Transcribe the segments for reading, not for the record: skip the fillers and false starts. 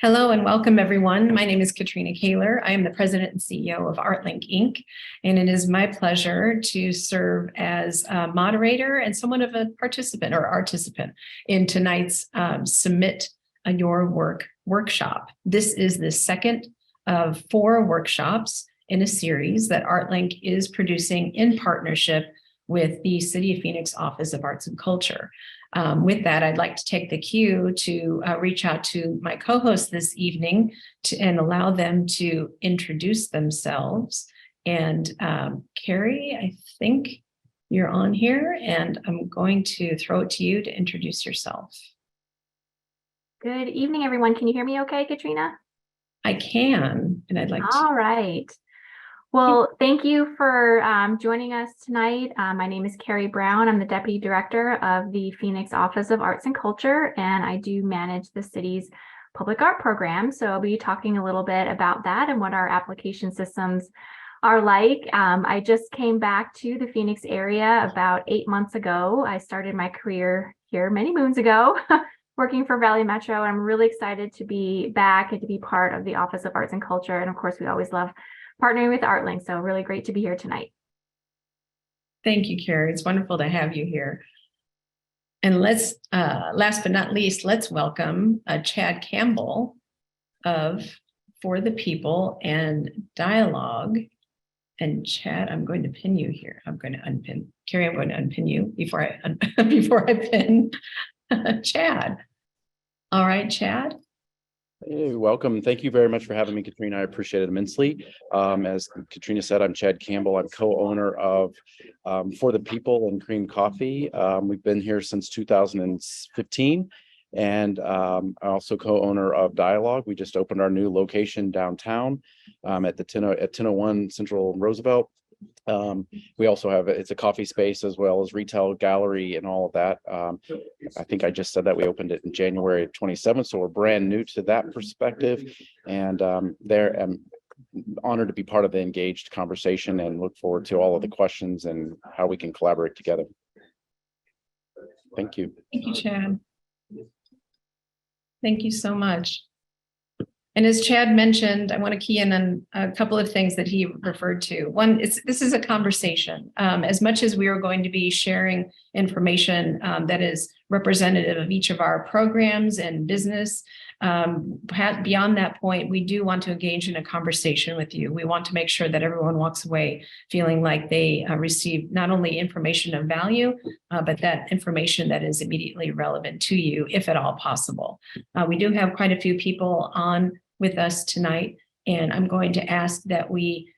Hello and welcome, everyone. My name is Katrina Kaler. I am the president and CEO of ArtLink Inc., and it is my pleasure to serve as a moderator and somewhat of a participant or articipant in tonight's Submit Your Work workshop. This is the second of 4 workshops in a series that ArtLink is producing in partnership with the City of Phoenix Office of Arts and Culture. With that, I'd like to take the cue to reach out to my co-hosts this evening and allow them to introduce themselves. And Carrie, I think you're on here, and I'm going to throw it to you to introduce yourself. Good evening, everyone. Can you hear me okay, Katrina? I can, and I'd like to. All right. Well, thank you for joining us tonight. My name is Carrie Brown. I'm the Deputy Director of the Phoenix Office of Arts and Culture, and I do manage the city's public art program. So I'll be talking a little bit about that and what our application systems are like. I just came back to the Phoenix area about 8 months ago. I started my career here many moons ago, working for Valley Metro. I'm really excited to be back and to be part of the Office of Arts and Culture. And of course, we always love partnering with ArtLink. So really great to be here tonight. Thank you, Carrie. It's wonderful to have you here. And let's, last but not least, let's welcome Chad Campbell of For the People and Dialogue. And Chad, I'm going to pin you here. I'm going to unpin. Carrie, I'm going to unpin you before I pin Chad. All right, Chad. Hey, welcome. Thank you very much for having me, Katrina. I appreciate it immensely. As Katrina said, I'm Chad Campbell. I'm co-owner of For the People and Cream Coffee. We've been here since 2015. And I'm also co-owner of Dialogue. We just opened our new location downtown at 1001 Central Roosevelt. We also have it's a coffee space as well as retail gallery and all of that. I think I just said that we opened it in January 27th, so we're brand new to that perspective. And I'm honored to be part of the engaged conversation and look forward to all of the questions and how we can collaborate together. Thank you. Thank you, Chad. Thank you so much. And as Chad mentioned, I want to key in on a couple of things that he referred to. One, this is a conversation. As much as we are going to be sharing information that is representative of each of our programs and business, beyond that point, we do want to engage in a conversation with you. We want to make sure that everyone walks away feeling like they receive not only information of value, but that information that is immediately relevant to you, if at all possible. We do have quite a few people on with us tonight, and I'm going to ask that we,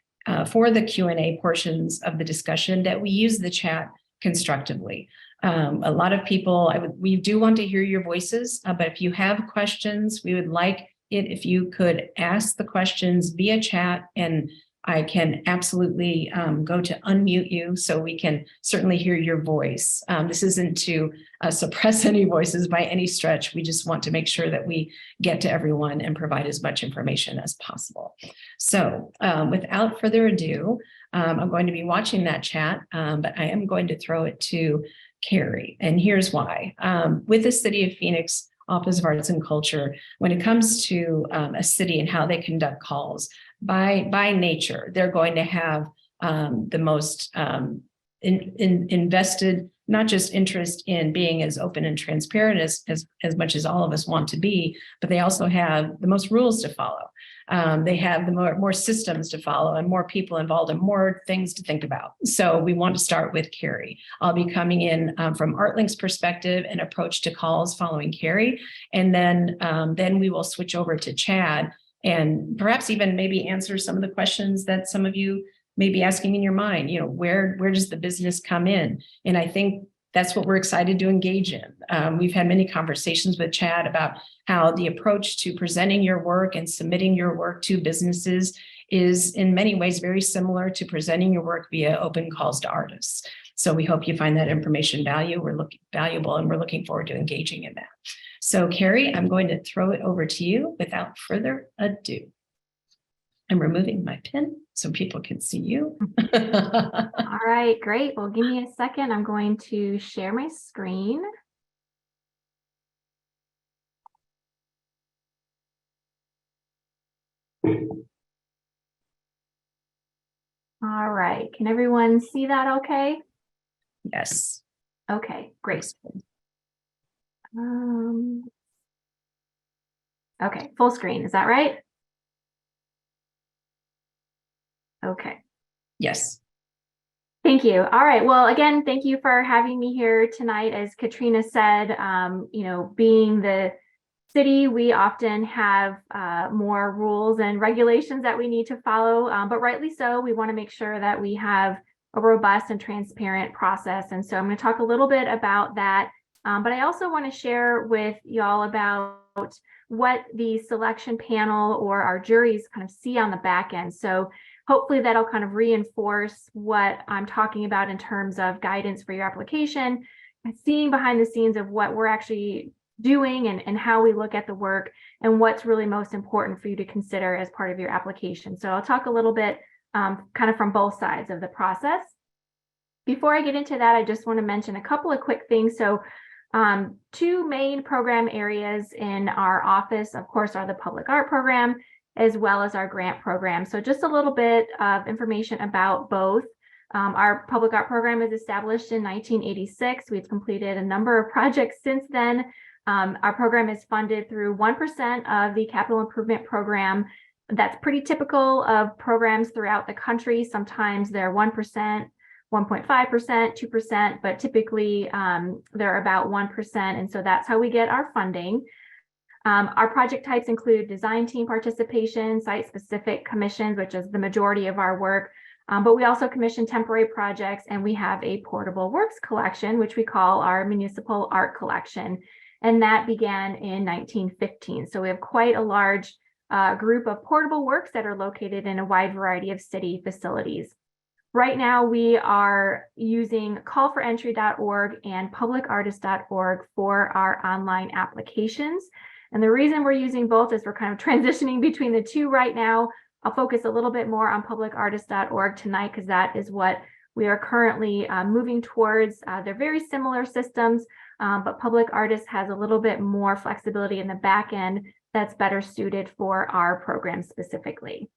for the Q&A portions of the discussion, that we use the chat constructively. A lot of people, we do want to hear your voices, but if you have questions, we would like it if you could ask the questions via chat, and I can absolutely go to unmute you so we can certainly hear your voice. This isn't to suppress any voices by any stretch. We just want to make sure that we get to everyone and provide as much information as possible. So without further ado, I'm going to be watching that chat, but I am going to throw it to Carrie. And here's why. With the City of Phoenix Office of Arts and Culture, when it comes to a city and how they conduct calls, by nature, they're going to have the most invested, not just interest in being as open and transparent as much as all of us want to be, but they also have the most rules to follow. They have the more systems to follow and more people involved and more things to think about. So we want to start with Carrie. I'll be coming in from ArtLink's perspective and approach to calls following Carrie. And then we will switch over to Chad and perhaps even maybe answer some of the questions that some of you may be asking in your mind. You know, where does the business come in? And I think that's what we're excited to engage in. We've had many conversations with Chad about how the approach to presenting your work and submitting your work to businesses is in many ways very similar to presenting your work via open calls to artists. So we hope you find that information valuable, and we're looking forward to engaging in that. So Carrie, I'm going to throw it over to you without further ado. I'm removing my pin so people can see you. All right, great. Well, give me a second. I'm going to share my screen. All right, can everyone see that okay? Yes. Okay, great. Okay, full screen, is that right? Okay. Yes. Thank you. All right. Well, again, thank you for having me here tonight. As Katrina said, being the city, we often have more rules and regulations that we need to follow, but rightly so. We want to make sure that we have a robust and transparent process. And so I'm going to talk a little bit about that. But I also want to share with y'all about what the selection panel or our juries kind of see on the back end. So hopefully that'll kind of reinforce what I'm talking about in terms of guidance for your application and seeing behind the scenes of what we're actually doing and how we look at the work and what's really most important for you to consider as part of your application. So I'll talk a little bit kind of from both sides of the process. Before I get into that, I just want to mention a couple of quick things. So two main program areas in our office, of course, are the public art program as well as our grant program. So just a little bit of information about both. Our public art program is established in 1986. We've completed a number of projects since then. Our program is funded through 1% of the capital improvement program. That's pretty typical of programs throughout the country. Sometimes they're 1%, 1.5%, 2%, but typically they're about 1%. And so that's how we get our funding. Our project types include design team participation, site-specific commissions, which is the majority of our work, but we also commission temporary projects, and we have a portable works collection, which we call our municipal art collection, and that began in 1915. So we have quite a large group of portable works that are located in a wide variety of city facilities. Right now, we are using callforentry.org and publicartist.org for our online applications. And the reason we're using both is we're kind of transitioning between the two right now. I'll focus a little bit more on publicartist.org tonight because that is what we are currently moving towards. They're very similar systems, but Public Artist has a little bit more flexibility in the back end that's better suited for our program specifically.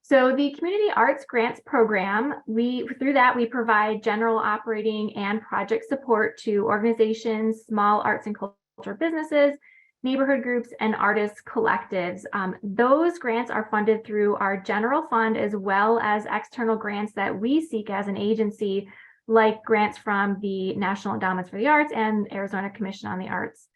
So the Community Arts Grants Program, through that we provide general operating and project support to organizations, small arts and culture businesses, neighborhood groups, and artist collectives. Those grants are funded through our general fund as well as external grants that we seek as an agency, like grants from the National Endowments for the Arts and Arizona Commission on the Arts.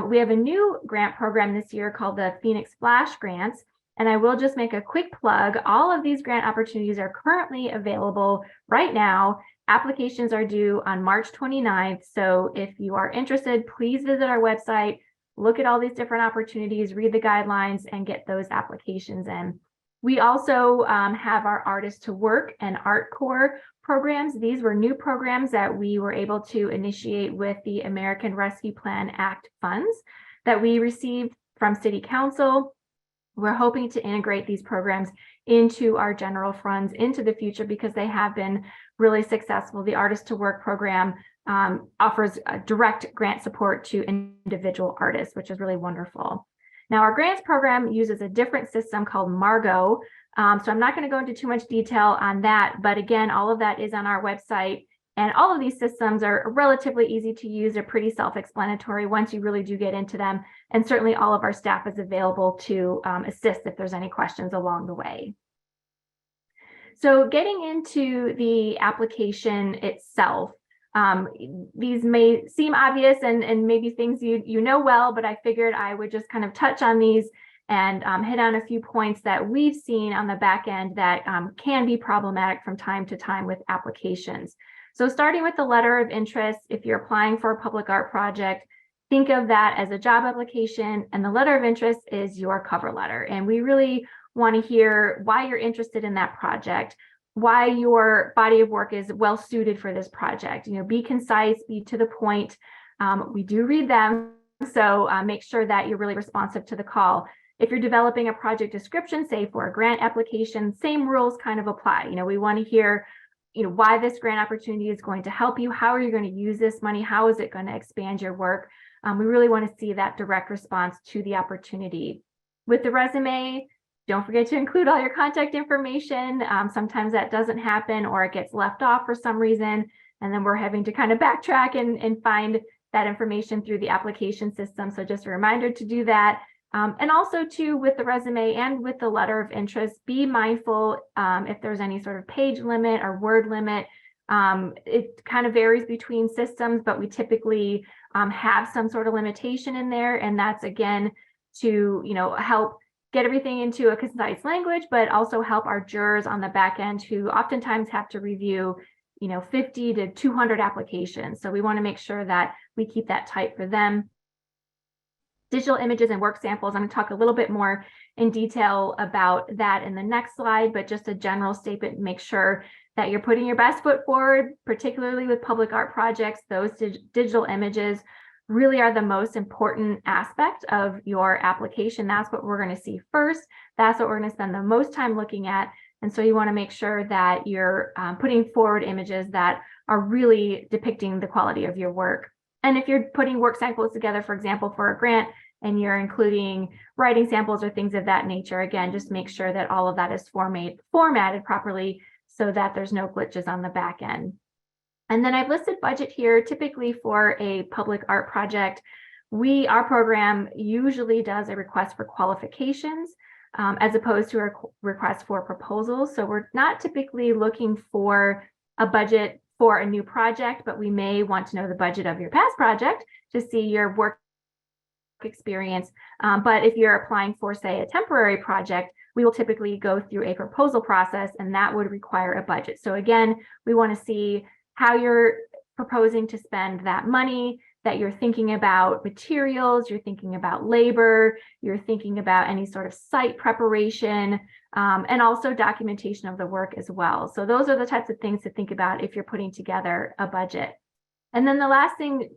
We have a new grant program this year called the Phoenix Splash Grants. And I will just make a quick plug. All of these grant opportunities are currently available right now. Applications are due on March 29th. So if you are interested, please visit our website, look at all these different opportunities, read the guidelines, and get those applications in. We also have our Artist to Work and Art Corps programs. These were new programs that we were able to initiate with the American Rescue Plan Act funds that we received from City Council. We're hoping to integrate these programs into our general funds into the future because they have been really successful. The Artist to Work program offers direct grant support to individual artists, which is really wonderful. Now, our grants program uses a different system called Margo. So I'm not going to go into too much detail on that, but again, all of that is on our website. And all of these systems are relatively easy to use. They're pretty self-explanatory once you really do get into them. And certainly all of our staff is available to assist if there's any questions along the way. So getting into the application itself, these may seem obvious and maybe things you know well, but I figured I would just kind of touch on these and hit on a few points that we've seen on the back end that can be problematic from time to time with applications. So starting with the letter of interest, if you're applying for a public art project, think of that as a job application, and the letter of interest is your cover letter. And we really want to hear why you're interested in that project, why your body of work is well suited for this project. You know, be concise, be to the point. We do read them, so make sure that you're really responsive to the call. If you're developing a project description, say for a grant application, same rules kind of apply. You know, we want to hear why this grant opportunity is going to help you. How are you going to use this money? How is it going to expand your work? We really want to see that direct response to the opportunity. With the resume, don't forget to include all your contact information. Sometimes that doesn't happen or it gets left off for some reason. And then we're having to kind of backtrack and find that information through the application system. So just a reminder to do that. And also too, with the resume and with the letter of interest, be mindful if there's any sort of page limit or word limit. It kind of varies between systems, but we typically have some sort of limitation in there. And that's again to, help get everything into a concise language, but also help our jurors on the back end who oftentimes have to review 50 to 200 applications. So we want to make sure that we keep that tight for them. Digital images and work samples. I'm going to talk a little bit more in detail about that in the next slide, but just a general statement, make sure that you're putting your best foot forward, particularly with public art projects. Those digital images really are the most important aspect of your application. That's what we're going to see first. That's what we're going to spend the most time looking at. And so you want to make sure that you're putting forward images that are really depicting the quality of your work. And if you're putting work samples together, for example, for a grant, and you're including writing samples or things of that nature, again, just make sure that all of that is formatted properly so that there's no glitches on the back end. And then I've listed budget here. Typically for a public art project, our program usually does a request for qualifications as opposed to a request for proposals. So we're not typically looking for a budget for a new project, but we may want to know the budget of your past project to see your work experience. But if you're applying for, say, a temporary project, we will typically go through a proposal process, and that would require a budget. So again, we want to see how you're proposing to spend that money, that you're thinking about materials, you're thinking about labor, you're thinking about any sort of site preparation, and also documentation of the work as well. So those are the types of things to think about if you're putting together a budget. And then the last thing,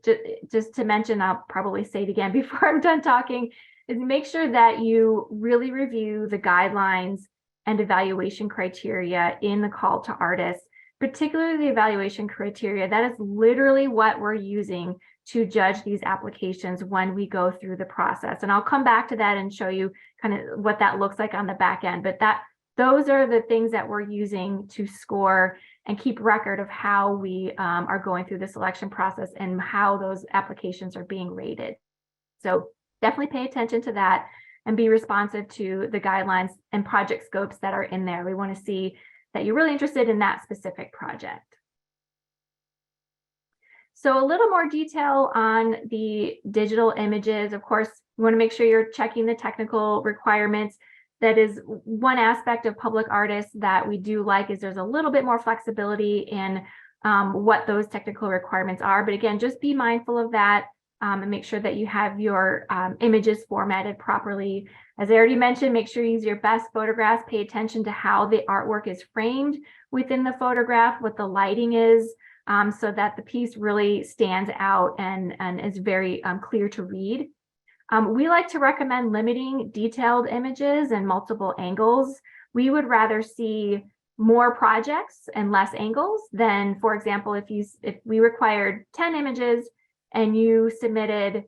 just to mention, I'll probably say it again before I'm done talking, is make sure that you really review the guidelines and evaluation criteria in the call to artists, particularly the evaluation criteria. That is literally what we're using to judge these applications when we go through the process. And I'll come back to that and show you kind of what that looks like on the back end. But those are the things that we're using to score and keep record of how we are going through the selection process and how those applications are being rated. So definitely pay attention to that and be responsive to the guidelines and project scopes that are in there. We want to see that you're really interested in that specific project. So a little more detail on the digital images. Of course, you want to make sure you're checking the technical requirements. That is one aspect of public artists that we do like, is there's a little bit more flexibility in what those technical requirements are. But again, just be mindful of that and make sure that you have your images formatted properly. As I already mentioned, make sure you use your best photographs. Pay attention to how the artwork is framed within the photograph, what the lighting is, so that the piece really stands out and is very clear to read. We like to recommend limiting detailed images and multiple angles. We would rather see more projects and less angles than, for example, if we required 10 images and you submitted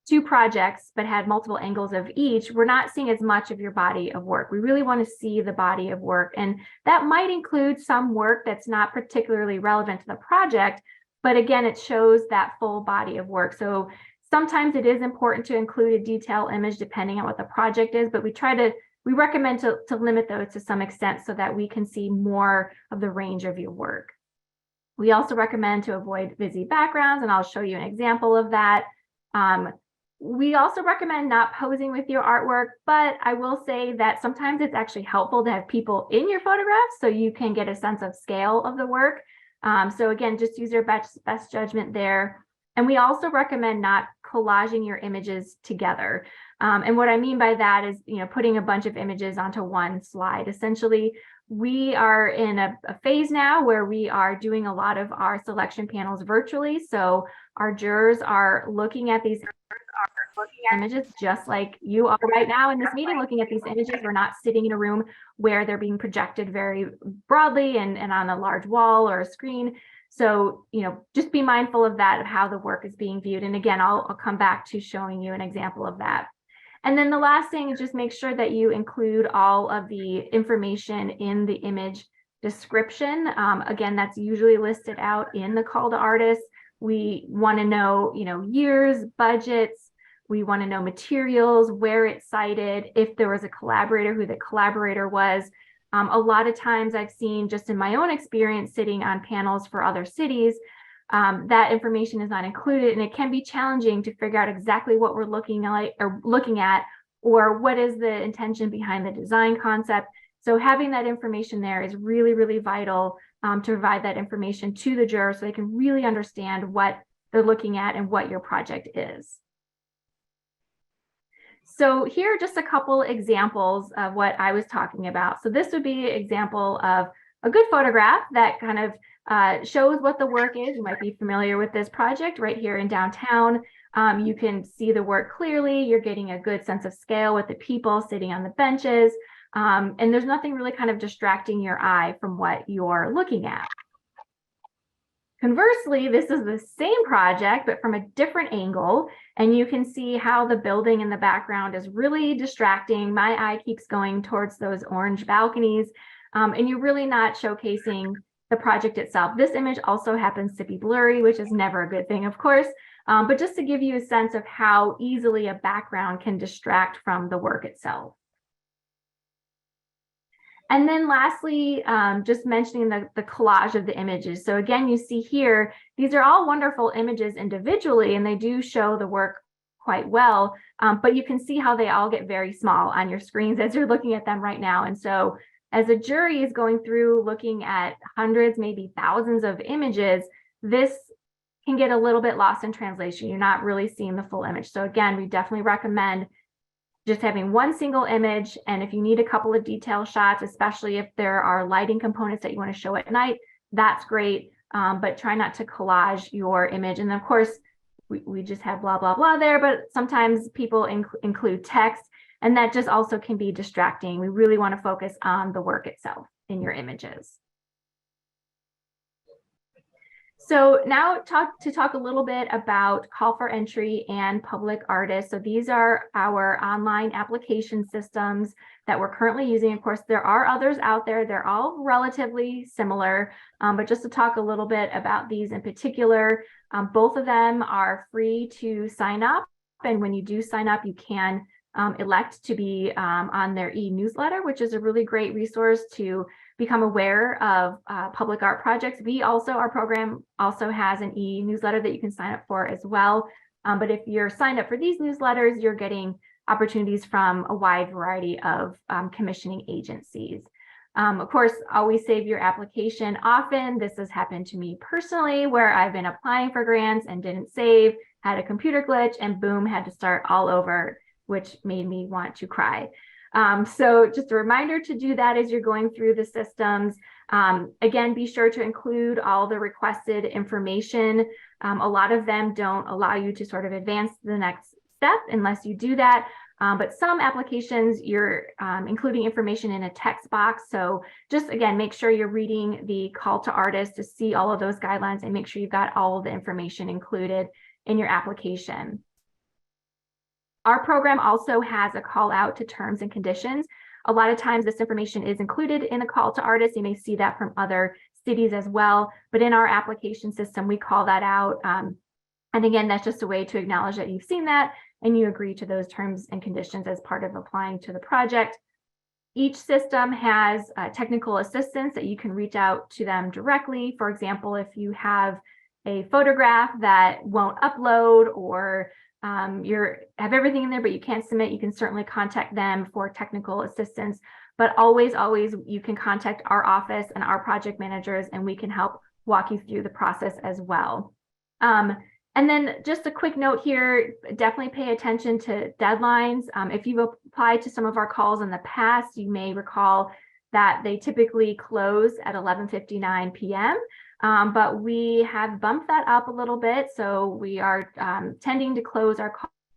2 projects but had multiple angles of each, we're not seeing as much of your body of work. We really want to see the body of work, and that might include some work that's not particularly relevant to the project, but again, it shows that full body of work. So sometimes it is important to include a detail image depending on what the project is, but we recommend to limit those to some extent so that we can see more of the range of your work. We also recommend to avoid busy backgrounds, and I'll show you an example of that. We also recommend not posing with your artwork, but I will say that sometimes it's actually helpful to have people in your photographs so you can get a sense of scale of the work. So again, just use your best judgment there. And we also recommend not collaging your images together. And what I mean by that is, putting a bunch of images onto one slide. Essentially, we are in a phase now where we are doing a lot of our selection panels virtually. So our jurors are looking at these images just like you are right now in this meeting looking at these images. We're not sitting in a room where they're being projected very broadly and on a large wall or a screen. So, just be mindful of that, of how the work is being viewed. And again, I'll come back to showing you an example of that. And then the last thing is just make sure that you include all of the information in the image description. Again, that's usually listed out in the call to artists. We want to know, years, budgets. We want to know materials, where it's cited, if there was a collaborator, who the collaborator was. A lot of times I've seen, just in my own experience sitting on panels for other cities, that information is not included, and it can be challenging to figure out exactly what we're looking at, or what is the intention behind the design concept. So having that information there is really, really vital to provide that information to the jurors so they can really understand what they're looking at and what your project is. So here are just a couple examples of what I was talking about. So this would be an example of a good photograph that kind of shows what the work is. You might be familiar with this project right here in downtown. You can see the work clearly. You're getting a good sense of scale with the people sitting on the benches. And there's nothing really kind of distracting your eye from what you're looking at. Conversely, this is the same project, but from a different angle, and you can see how the building in the background is really distracting. My eye keeps going towards those orange balconies, and you're really not showcasing the project itself. This image also happens to be blurry, which is never a good thing, of course, but just to give you a sense of how easily a background can distract from the work itself. And then lastly, just mentioning the collage of the images. So again, you see here, these are all wonderful images individually, and they do show the work quite well, but you can see how they all get very small on your screens as you're looking at them right now. And so as a jury is going through looking at hundreds, maybe thousands of images, this can get a little bit lost in translation. You're not really seeing the full image. So again, we definitely recommend just having one single image. And if you need a couple of detail shots, especially if there are lighting components that you want to show at night, that's great. But try not to collage your image. And of course, we just have blah, blah, blah there, but sometimes people include text, and that just also can be distracting. We really want to focus on the work itself in your images. So now talk a little bit about call for entry and public artists. So these are our online application systems that we're currently using. Of course, there are others out there. They're all relatively similar, but just to talk a little bit about these in particular, both of them are free to sign up. And when you do sign up, you can elect to be on their e-newsletter, which is a really great resource to become aware of public art projects. Our program also has an e-newsletter that you can sign up for as well. But if you're signed up for these newsletters, you're getting opportunities from a wide variety of commissioning agencies. Of course, always save your application often. This has happened to me personally, where I've been applying for grants and didn't save, had a computer glitch, and boom, had to start all over, which made me want to cry. So just a reminder to do that as you're going through the systems. Again, be sure to include all the requested information. A lot of them don't allow you to sort of advance to the next step unless you do that. But some applications, you're including information in a text box. So just, again, make sure you're reading the call to artists to see all of those guidelines, and make sure you've got all of the information included in your application. Our program also has a call out to terms and conditions. A lot of times this information is included in a call to artists. You may see that from other cities as well, but in our application system, we call that out. And again, that's just a way to acknowledge that you've seen that and you agree to those terms and conditions as part of applying to the project. Each system has technical assistance that you can reach out to them directly. For example, if you have a photograph that won't upload, or have everything in there, but you can't submit, you can certainly contact them for technical assistance. But always, you can contact our office and our project managers, and we can help walk you through the process as well. And then just a quick note here, definitely pay attention to deadlines. If you've applied to some of our calls in the past, you may recall that they typically close at 11:59 p.m. But we have bumped that up a little bit. So we are tending to close our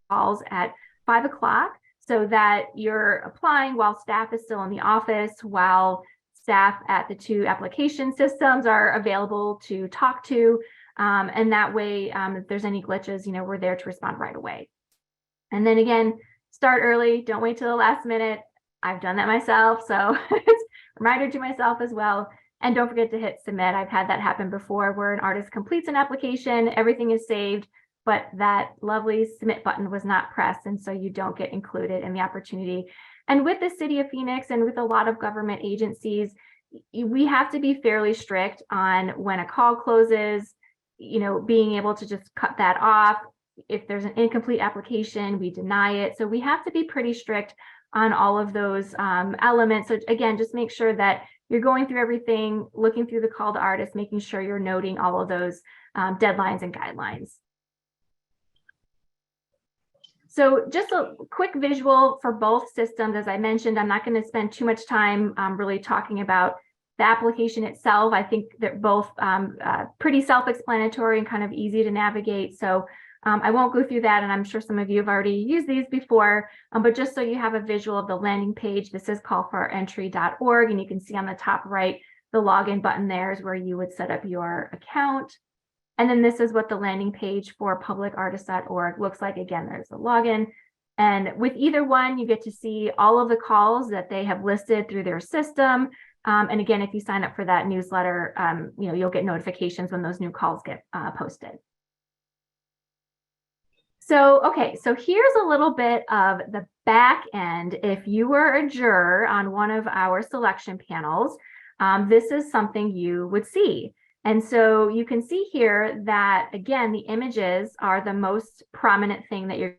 calls at 5 o'clock so that you're applying while staff is still in the office, while staff at the two application systems are available to talk to. And that way, if there's any glitches, we're there to respond right away. And then again, start early. Don't wait till the last minute. I've done that myself. So it's a reminder to myself as well. And don't forget to hit submit. I've had that happen before where an artist completes an application, everything is saved, but that lovely submit button was not pressed. And so you don't get included in the opportunity. And with the city of Phoenix and with a lot of government agencies, we have to be fairly strict on when a call closes, being able to just cut that off. If there's an incomplete application, we deny it. So we have to be pretty strict on all of those elements. So again, just make sure that you're going through everything, looking through the call to artists, making sure you're noting all of those deadlines and guidelines. So just a quick visual for both systems. As I mentioned, I'm not going to spend too much time really talking about the application itself. I think they're both pretty self-explanatory and kind of easy to navigate. So I won't go through that, and I'm sure some of you have already used these before, but just so you have a visual of the landing page, this is callforentry.org, and you can see on the top right, the login button there is where you would set up your account. And then this is what the landing page for publicartist.org looks like. Again, there's the login. And with either one, you get to see all of the calls that they have listed through their system. And again, if you sign up for that newsletter, you'll get notifications when those new calls get posted. So, okay, so here's a little bit of the back end. If you were a juror on one of our selection panels, this is something you would see. And so you can see here that, again, the images are the most prominent thing that you're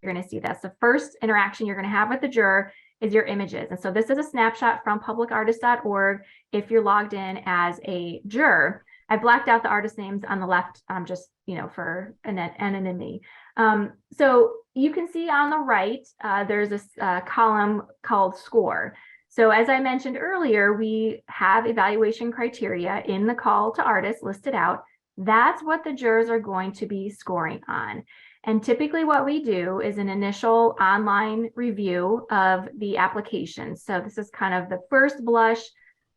going to see. That's the first interaction you're going to have with the juror is your images. And so this is a snapshot from publicartist.org if you're logged in as a juror. I blacked out the artist names on the left, just, for anonymity. So you can see on the right, there's a column called score. So as I mentioned earlier, we have evaluation criteria in the call to artists listed out. That's what the jurors are going to be scoring on. And typically what we do is an initial online review of the application. So this is kind of the first blush.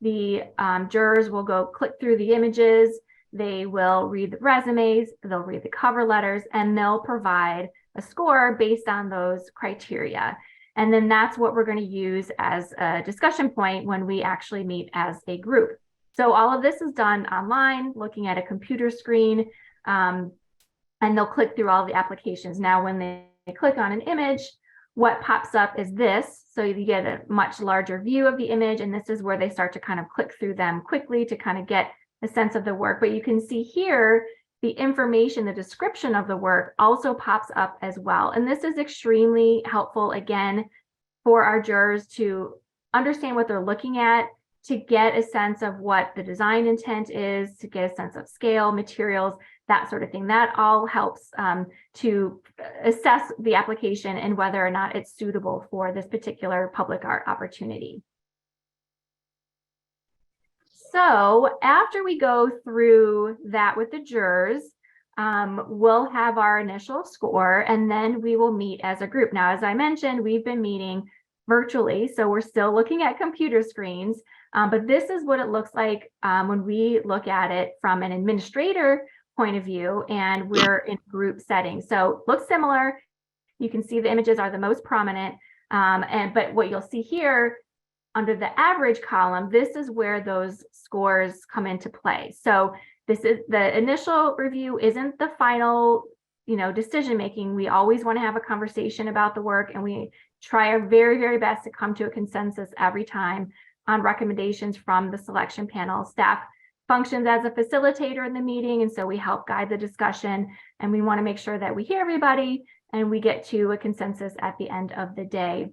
The jurors will go click through the images. They will read the resumes, they'll read the cover letters, and they'll provide a score based on those criteria. And then that's what we're going to use as a discussion point when we actually meet as a group. So all of this is done online, looking at a computer screen, and they'll click through all the applications. Now, when they click on an image, what pops up is this. So you get a much larger view of the image, and this is where they start to kind of click through them quickly to kind of get a sense of the work. But you can see here, the information, the description of the work also pops up as well. And this is extremely helpful, again, for our jurors to understand what they're looking at, to get a sense of what the design intent is, to get a sense of scale, materials, that sort of thing. That all helps to assess the application and whether or not it's suitable for this particular public art opportunity. So after we go through that with the jurors, we'll have our initial score, and then we will meet as a group. Now, as I mentioned, we've been meeting virtually, so we're still looking at computer screens, but this is what it looks like when we look at it from an administrator point of view, and we're in group settings. So looks similar. You can see the images are the most prominent, but what you'll see here under the average column, this is where those scores come into play. So this is the initial review, isn't the final, decision making. We always want to have a conversation about the work, and we try our very, very best to come to a consensus every time on recommendations from the selection panel. Staff functions as a facilitator in the meeting, and so we help guide the discussion, and we want to make sure that we hear everybody and we get to a consensus at the end of the day.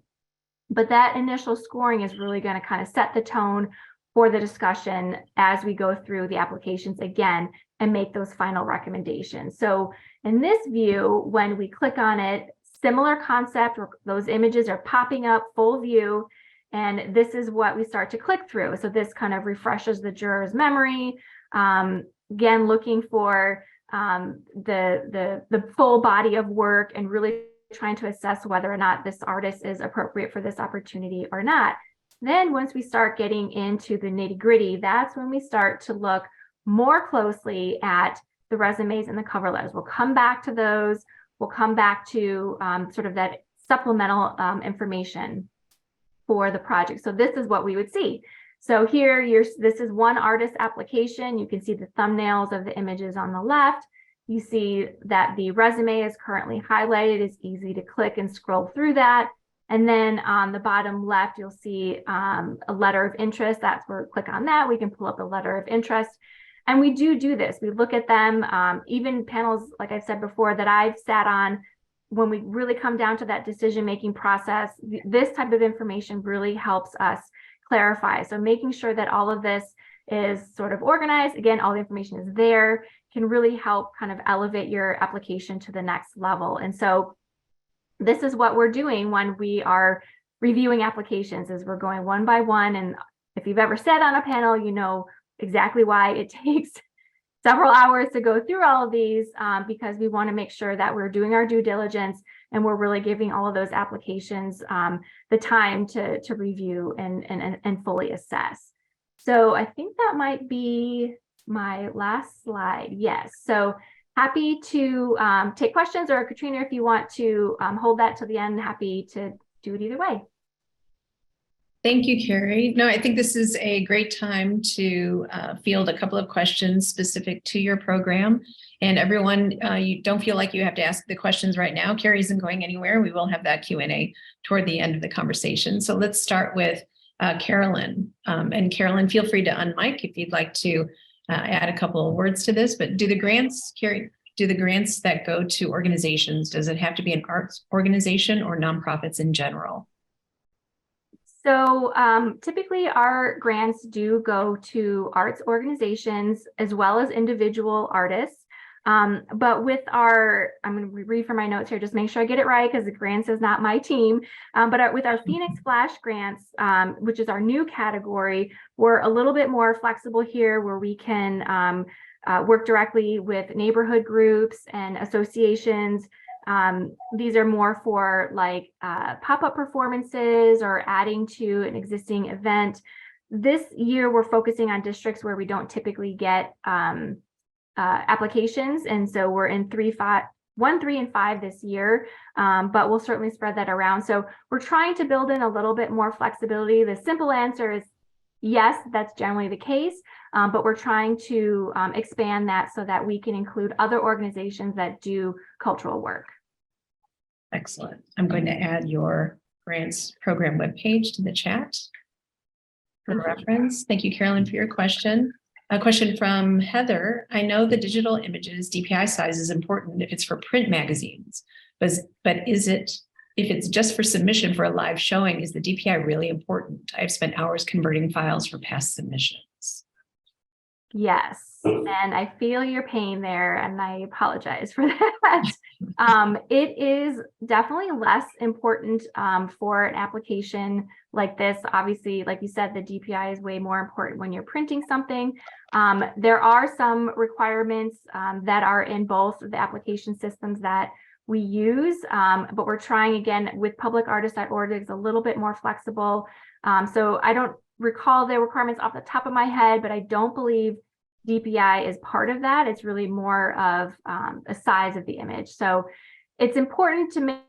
But that initial scoring is really going to kind of set the tone for the discussion as we go through the applications again and make those final recommendations. So in this view, when we click on it, similar concept, those images are popping up full view, and this is what we start to click through. So this kind of refreshes the juror's memory. Again, looking for the full body of work and really trying to assess whether or not this artist is appropriate for this opportunity or not. Then once we start getting into the nitty-gritty, that's when we start to look more closely at the resumes and the cover letters. We'll come back to those. We'll come back to sort of that supplemental information for the project. So this is what we would see. So here, this is one artist application. You can see the thumbnails of the images on the left. You see that the resume is currently highlighted. It's easy to click and scroll through that. And then on the bottom left, you'll see a letter of interest. That's where we click on that. We can pull up the letter of interest. And we do this. We look at them, even panels, like I've said before, that I've sat on. When we really come down to that decision-making process, this type of information really helps us clarify. So making sure that all of this is sort of organized, again, all the information is there, can really help kind of elevate your application to the next level. And so this is what we're doing when we are reviewing applications, is we're going one by one. And if you've ever sat on a panel, you know exactly why it takes several hours to go through all of these, because we want to make sure that we're doing our due diligence and we're really giving all of those applications the time to review and fully assess. So I think that might be my last slide. Yes. So happy to take questions, or Katrina, if you want to hold that to the end, happy to do it either way. Thank you, Carrie. No, I think this is a great time to field a couple of questions specific to your program. And everyone, you don't feel like you have to ask the questions right now. Carrie isn't going anywhere. We will have that Q&A toward the end of the conversation. So let's start with Carolyn. And Carolyn, feel free to unmic if you'd like to add a couple of words to this. But do the grants, Carrie, do the grants that go to organizations, does it have to be an arts organization or nonprofits in general? So typically our grants do go to arts organizations as well as individual artists. But with our, I'm going to read from my notes here, just make sure I get it right, because the grants is not my team. But with our Phoenix Flash grants, which is our new category, we're a little bit more flexible here, where we can work directly with neighborhood groups and associations. These are more for like pop-up performances or adding to an existing event. This year, we're focusing on districts where we don't typically get applications. And so we're in 1, 3, and 5 this year, but we'll certainly spread that around. So we're trying to build in a little bit more flexibility. The simple answer is yes, that's generally the case, but we're trying to expand that so that we can include other organizations that do cultural work. Excellent. I'm going to add your grants program webpage to the chat for reference. Thank you, Carolyn, for your question. A question from Heather. I know the digital images DPI size is important if it's for print magazines, but is it, if it's just for submission for a live showing, is the DPI really important? I've spent hours converting files for past submissions. Yes, and I feel your pain there, and I apologize for that. It is definitely less important for an application like this. Obviously, like you said, the DPI is way more important when you're printing something. There are some requirements that are in both the application systems that we use, but we're trying again with publicartist.org, it's a little bit more flexible. So I don't recall the requirements off the top of my head, but I don't believe DPI is part of that. It's really more of a size of the image. So it's important to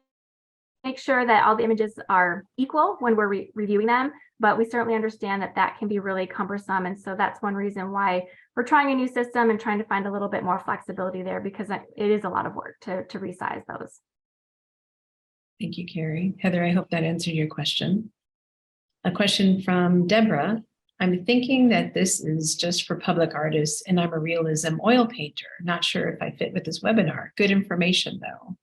make sure that all the images are equal when we're reviewing them, but we certainly understand that that can be really cumbersome. And so that's one reason why we're trying a new system and trying to find a little bit more flexibility there, because it is a lot of work to resize those. Thank you, Carrie. Heather, I hope that answered your question. A question from Deborah. I'm thinking that this is just for public artists and I'm a realism oil painter. Not sure if I fit with this webinar. Good information though.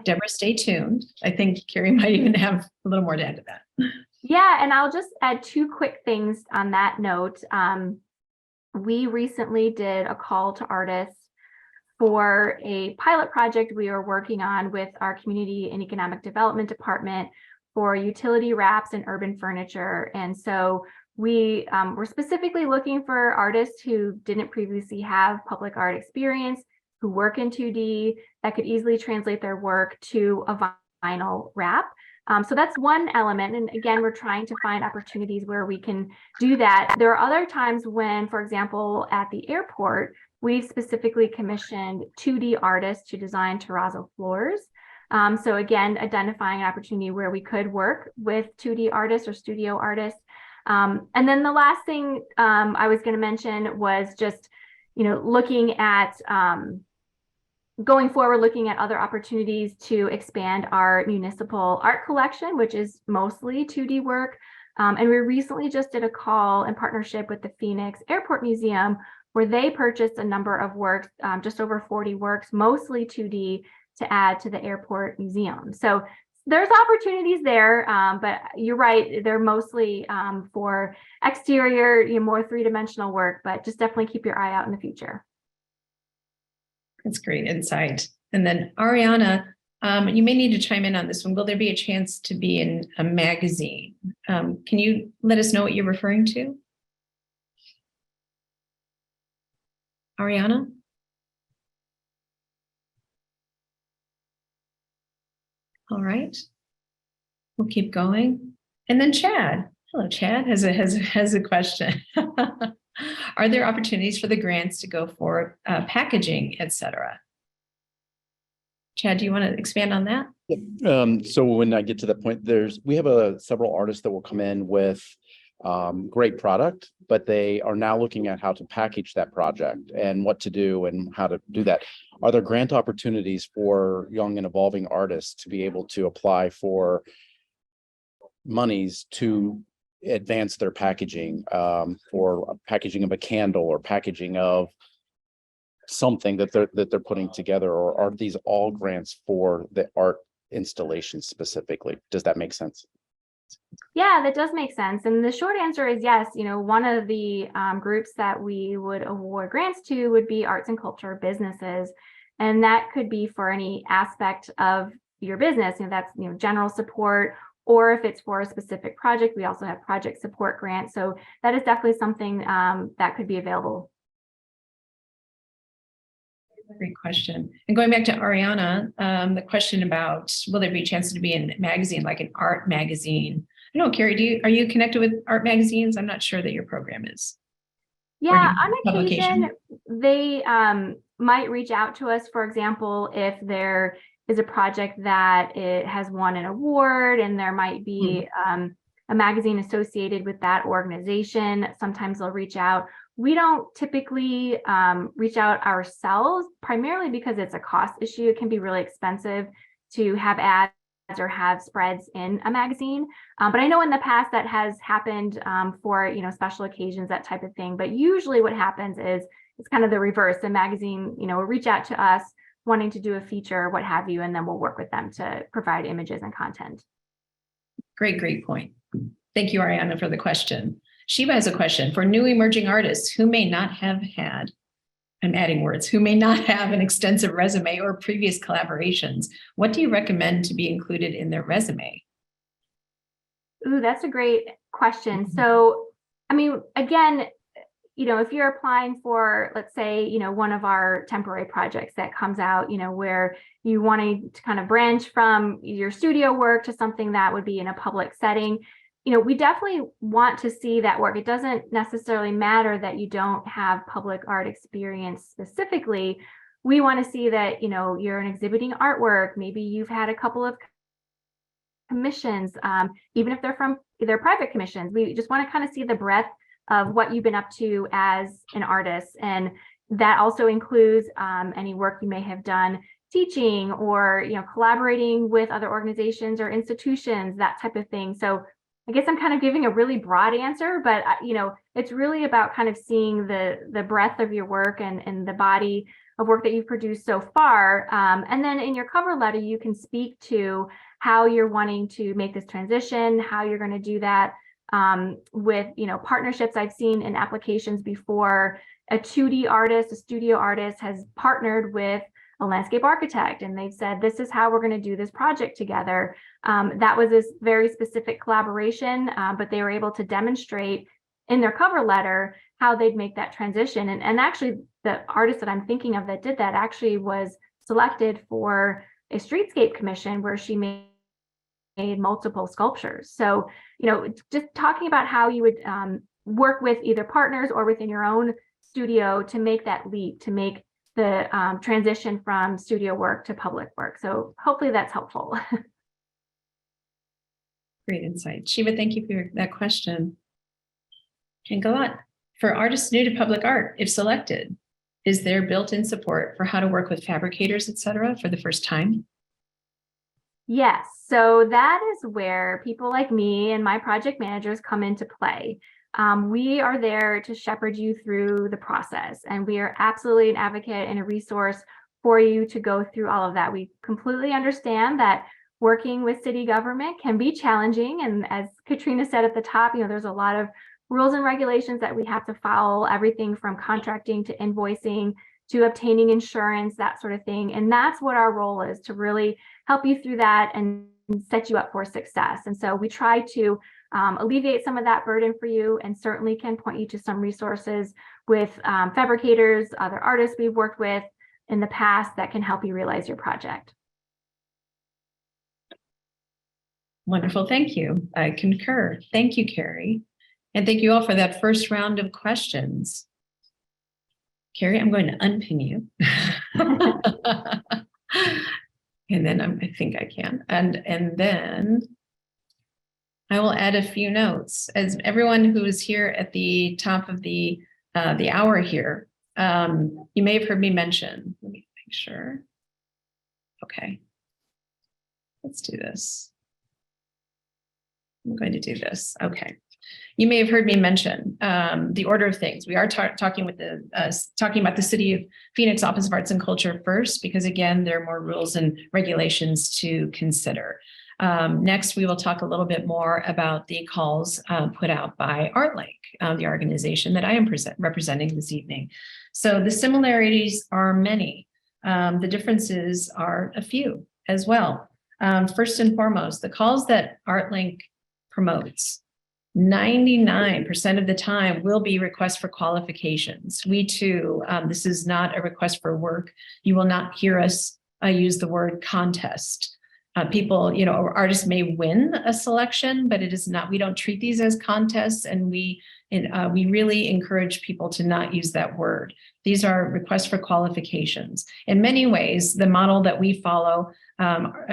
Deborah, stay tuned. I think Carrie might even have a little more to add to that. Yeah, and I'll just add 2 quick things on that note. We recently did a call to artists for a pilot project we are working on with our Community and Economic Development Department for utility wraps and urban furniture. And so we were specifically looking for artists who didn't previously have public art experience, who work in 2D, that could easily translate their work to a vinyl wrap. So that's one element. And again, we're trying to find opportunities where we can do that. There are other times when, for example, at the airport, we've specifically commissioned 2D artists to design terrazzo floors. So again, identifying an opportunity where we could work with 2D artists or studio artists. And then the last thing I was going to mention was just, looking at going forward, looking at other opportunities to expand our municipal art collection, which is mostly 2D work. And we recently just did a call in partnership with the Phoenix Airport Museum, where they purchased a number of works, just over 40 works, mostly 2D, to add to the airport museum. So there's opportunities there, but you're right, they're mostly for exterior, more three-dimensional work, but just definitely keep your eye out in the future. That's great insight. And then Ariana, you may need to chime in on this one. Will there be a chance to be in a magazine? Can you let us know what you're referring to? Ariana? All right. We'll keep going. And then Chad. Hello, Chad has a question. Are there opportunities for the grants to go for packaging, et cetera? Chad, do you want to expand on that? So when I get to that point, we have several artists that will come in with great product, but they are now looking at how to package that project and what to do and how to do that. Are there grant opportunities for young and evolving artists to be able to apply for monies to advance their packaging, for packaging of a candle or packaging of something that they're putting together? Or are these all grants for the art installation specifically? Does that make sense? Yeah, that does make sense. And the short answer is yes. One of the groups that we would award grants to would be arts and culture businesses. And that could be for any aspect of your business. That's, general support, or if it's for a specific project, we also have project support grants. So that is definitely something that could be available. Great question. And going back to Ariana, the question about will there be a chance to be in a magazine, like an art magazine? I don't know, Carrie, are you connected with art magazines? I'm not sure that your program is. Yeah, on occasion, they might reach out to us, for example, if there is a project that it has won an award and there might be a magazine associated with that organization. Sometimes they'll reach out. We don't typically reach out ourselves, primarily because it's a cost issue. It can be really expensive to have ads or have spreads in a magazine. But I know in the past that has happened for, special occasions, that type of thing. But usually what happens is it's kind of the reverse. The magazine, will reach out to us wanting to do a feature, what have you, and then we'll work with them to provide images and content. Great point. Thank you, Ariana, for the question. Shiva has a question for new emerging artists who may not have had, I'm adding words, who may not have an extensive resume or previous collaborations. What do you recommend to be included in their resume? Ooh, that's a great question. So, again, if you're applying for, let's say, one of our temporary projects that comes out, where you want to kind of branch from your studio work to something that would be in a public setting, we definitely want to see that work. It doesn't necessarily matter that you don't have public art experience specifically. We want to see that, you're an exhibiting artwork. Maybe you've had a couple of commissions, even if they're private commissions. We just want to kind of see the breadth of what you've been up to as an artist. And that also includes any work you may have done teaching or, collaborating with other organizations or institutions, that type of thing. So I guess I'm kind of giving a really broad answer, but it's really about kind of seeing the breadth of your work and the body of work that you've produced so far. And then in your cover letter, you can speak to how you're wanting to make this transition, how you're going to do that with partnerships. I've seen in applications before, a 2D artist, a studio artist has partnered with a landscape architect, and they've said, this is how we're going to do this project together. That was a very specific collaboration, but they were able to demonstrate in their cover letter how they'd make that transition. And actually, the artist that I'm thinking of that did that actually was selected for a streetscape commission where she made multiple sculptures. So, just talking about how you would work with either partners or within your own studio to make that leap, to make the transition from studio work to public work. So hopefully that's helpful. Great insight. Shiva, thank you for that question. And go on. For artists new to public art, if selected, is there built-in support for how to work with fabricators, et cetera, for the first time? Yes, so that is where people like me and my project managers come into play. We are there to shepherd you through the process, and we are absolutely an advocate and a resource for you to go through all of that. We completely understand that working with city government can be challenging, and as Katrina said at the top, there's a lot of rules and regulations that we have to follow, everything from contracting to invoicing to obtaining insurance, that sort of thing. And that's what our role is, to really help you through that and set you up for success. And so we try to alleviate some of that burden for you, and certainly can point you to some resources with fabricators, other artists we've worked with in the past that can help you realize your project. Wonderful. Thank you. I concur. Thank you, Carrie. And thank you all for that first round of questions. Carrie, I'm going to unpin you. And then I think I can. And then I will add a few notes. As everyone who is here at the top of the hour here, you may have heard me mention, let me make sure. Okay, let's do this. I'm going to do this. Okay. You may have heard me mention the order of things. We are talking about the City of Phoenix Office of Arts and Culture first, because again, there are more rules and regulations to consider. Next, we will talk a little bit more about the calls put out by ArtLink, the organization that I am representing this evening. So the similarities are many. The differences are a few as well. First and foremost, the calls that ArtLink promotes, 99% of the time will be requests for qualifications. We too, this is not a request for work. You will not hear us use the word contest. People, artists may win a selection, but it is not, we don't treat these as contests, and we really encourage people to not use that word. These are requests for qualifications. In many ways, the model that we follow,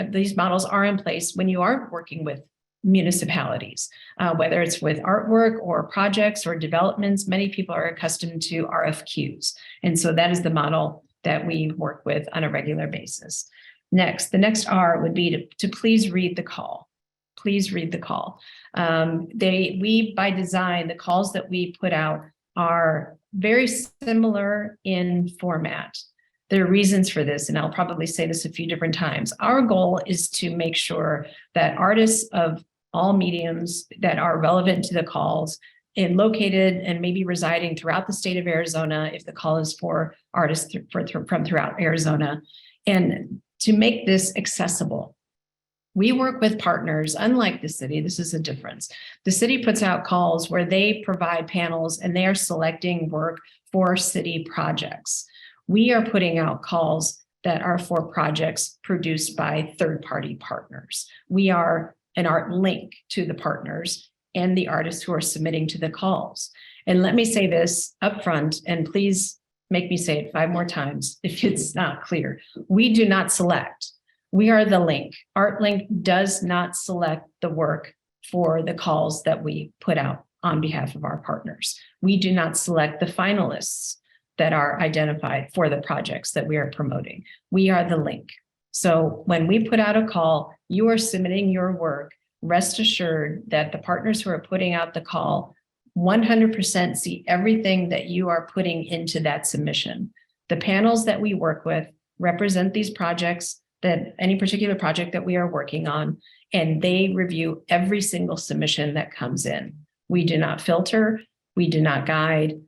these models are in place when you are working with municipalities, whether it's with artwork or projects or developments. Many people are accustomed to RFQs. And so that is the model that we work with on a regular basis. Next, the next R would be to please read the call. Please read the call. We, by design, the calls that we put out are very similar in format. There are reasons for this, and I'll probably say this a few different times. Our goal is to make sure that artists of all mediums that are relevant to the calls and located and maybe residing throughout the state of Arizona, if the call is for artists from throughout Arizona, and to make this accessible. We work with partners, unlike the city. This is a difference. The city puts out calls where they provide panels and they are selecting work for city projects. We are putting out calls that are for projects produced by third-party partners. We are an art link to the partners and the artists who are submitting to the calls. And let me say this up front, and please make me say it 5 more times if it's not clear. We do not select. We are the link. ArtLink does not select the work for the calls that we put out on behalf of our partners. We do not select the finalists that are identified for the projects that we are promoting. We are the link. So when we put out a call, you are submitting your work. Rest assured that the partners who are putting out the call 100% see everything that you are putting into that submission. The panels that we work with represent these projects, that any particular project that we are working on, and they review every single submission that comes in. We do not filter, we do not guide,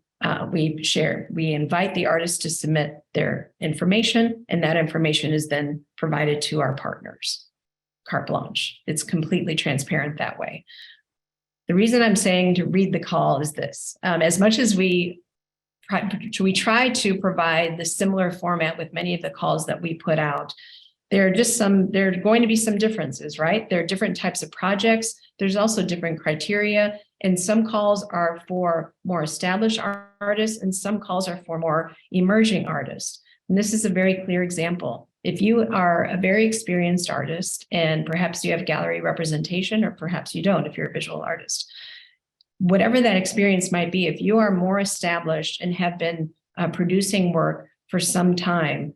we invite the artists to submit their information, and that information is then provided to our partners. Carte blanche. It's completely transparent that way. The reason I'm saying to read the call is this. As much as we try to provide the similar format with many of the calls that we put out, there are going to be some differences, right? There are different types of projects. There's also different criteria, and some calls are for more established artists and some calls are for more emerging artists. And this is a very clear example. If you are a very experienced artist and perhaps you have gallery representation, or perhaps you don't if you're a visual artist, whatever that experience might be, if you are more established and have been producing work for some time,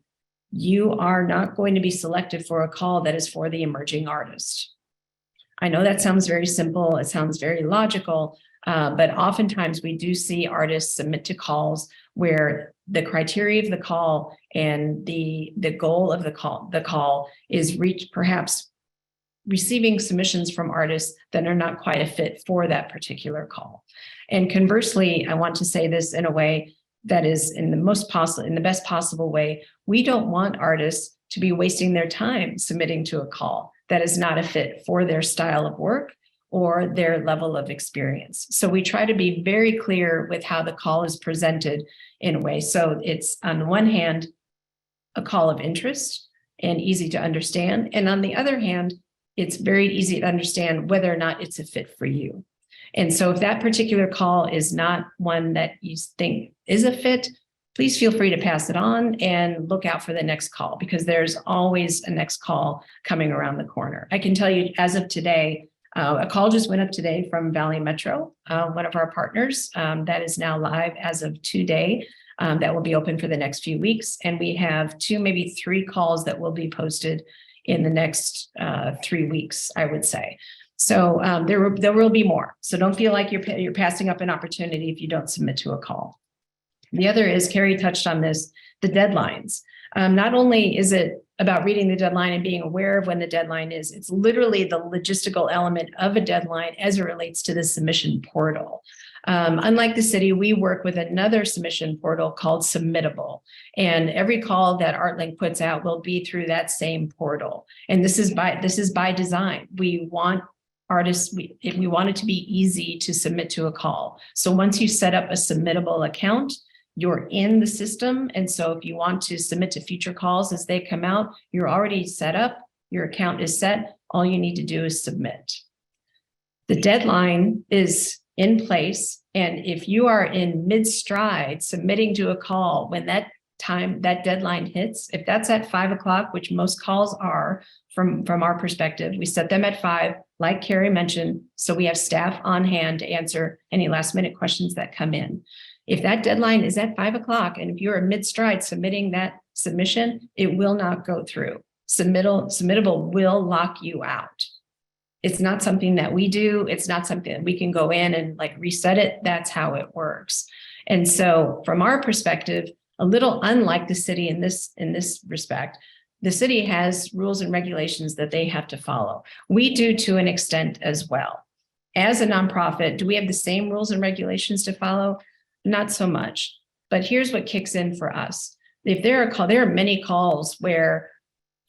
you are not going to be selected for a call that is for the emerging artist. I know that sounds very simple. It sounds very logical, but oftentimes we do see artists submit to calls where the criteria of the call and the goal of the call is perhaps receiving submissions from artists that are not quite a fit for that particular call. And conversely, I want to say this in a way that is in the best possible way. We don't want artists to be wasting their time submitting to a call that is not a fit for their style of work or their level of experience. So we try to be very clear with how the call is presented in a way. So it's on the one hand, a call of interest and easy to understand. And on the other hand, it's very easy to understand whether or not it's a fit for you. And so if that particular call is not one that you think is a fit, please feel free to pass it on and look out for the next call, because there's always a next call coming around the corner. I can tell you as of today, a call just went up today from Valley Metro, one of our partners that is now live as of today. That will be open for the next few weeks. And we have 2, maybe 3 calls that will be posted in the next 3 weeks, I would say. So there will be more. So don't feel like you're passing up an opportunity if you don't submit to a call. The other is, Carrie touched on this, the deadlines. Not only is it about reading the deadline and being aware of when the deadline is, it's literally the logistical element of a deadline as it relates to the submission portal. Unlike the city, we work with another submission portal called Submittable. And every call that ArtLink puts out will be through that same portal. And this is by design. We want artists, we want it to be easy to submit to a call. So once you set up a Submittable account, you're in the system. And so if you want to submit to future calls as they come out, you're already set up, your account is set, all you need to do is submit. The deadline is in place. And if you are in mid-stride submitting to a call when that deadline hits, if that's at 5 o'clock, which most calls are from our perspective, we set them at 5, like Carrie mentioned, so we have staff on hand to answer any last minute questions that come in. If that deadline is at 5 o'clock, and if you're mid-stride submitting that submission, it will not go through. Submittable will lock you out. It's not something that we do. It's not something that we can go in and like reset it. That's how it works. And so from our perspective, a little unlike the city in this respect, the city has rules and regulations that they have to follow. We do to an extent as well. As a nonprofit, do we have the same rules and regulations to follow? Not so much. But here's what kicks in for us. If there are many calls where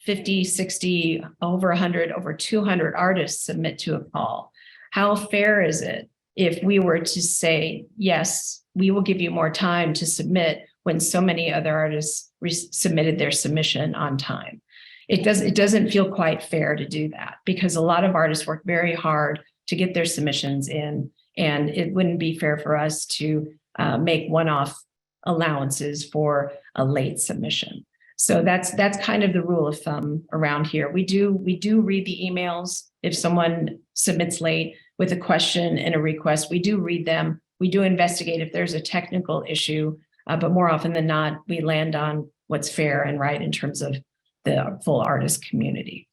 50, 60, over 100, over 200 artists submit to a call. How fair is it if we were to say, yes, we will give you more time to submit when so many other artists submitted their submission on time? It doesn't feel quite fair to do that, because a lot of artists work very hard to get their submissions in, and it wouldn't be fair for us to make one-off allowances for a late submission. So that's kind of the rule of thumb around here. We do read the emails. If someone submits late with a question and a request, we do read them. We do investigate if there's a technical issue, but more often than not, we land on what's fair and right in terms of the full artist community.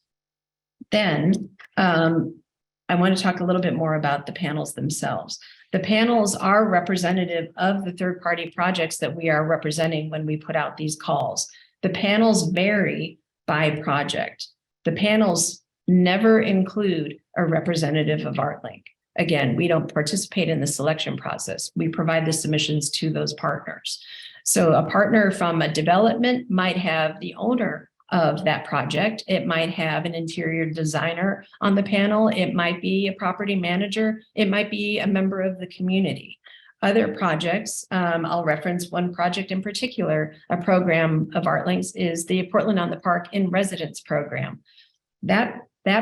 Then I want to talk a little bit more about the panels themselves. The panels are representative of the third-party projects that we are representing when we put out these calls. The panels vary by project. The panels never include a representative of ArtLink. Again, we don't participate in the selection process. We provide the submissions to those partners. So a partner from a development might have the owner of that project. It might have an interior designer on the panel. It might be a property manager. It might be a member of the community. Other projects, I'll reference one project in particular, a program of ArtLink's is the Portland on the Park in Residence program. That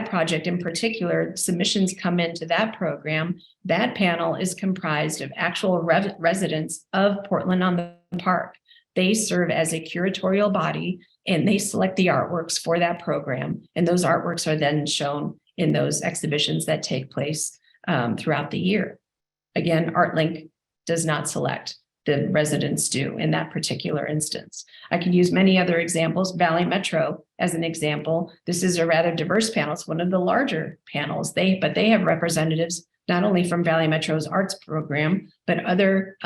project in particular, submissions come into that program. That panel is comprised of actual residents of Portland on the Park. They serve as a curatorial body and they select the artworks for that program. And those artworks are then shown in those exhibitions that take place throughout the year. Again, ArtLink does not select. The residents do in that particular instance. I can use many other examples. Valley Metro as an example. This is a rather diverse panel. It's one of the larger panels. But they have representatives not only from Valley Metro's arts program, but other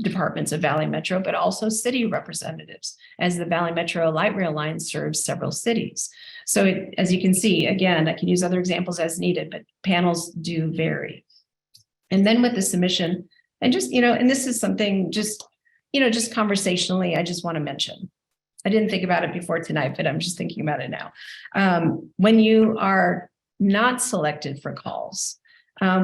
departments of Valley Metro, but also city representatives, as the Valley Metro light rail line serves several cities. So as you can see, again, I can use other examples as needed, but panels do vary. And then with the submission, and just, and this is something just conversationally, I just want to mention. I didn't think about it before tonight, but I'm just thinking about it now. When you are not selected for calls,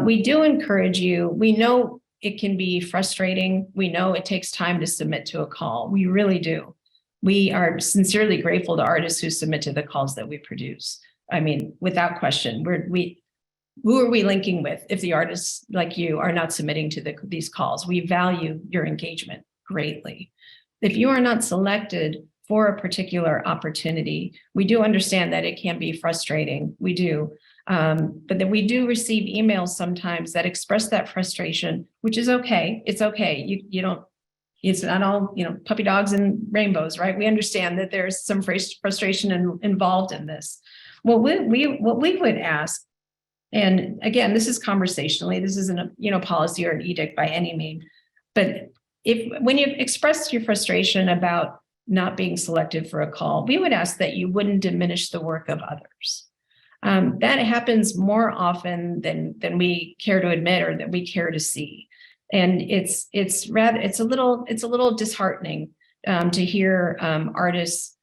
we do encourage you. We know it can be frustrating. We know it takes time to submit to a call. We really do. We are sincerely grateful to artists who submit to the calls that we produce. I mean, without question, who are we linking with if the artists like you are not submitting to these calls? We value your engagement greatly. If you are not selected for a particular opportunity, we do understand that it can be frustrating. We do. But then we do receive emails sometimes that express that frustration, which is okay. It's okay. You don't, it's not all, puppy dogs and rainbows, right? We understand that there's some frustration involved in this. What we would ask, and again, this is conversationally, this isn't a policy or an edict by any means, but when you express your frustration about not being selected for a call, we would ask that you wouldn't diminish the work of others. That happens more often than we care to admit or that we care to see, and it's a little disheartening to hear artists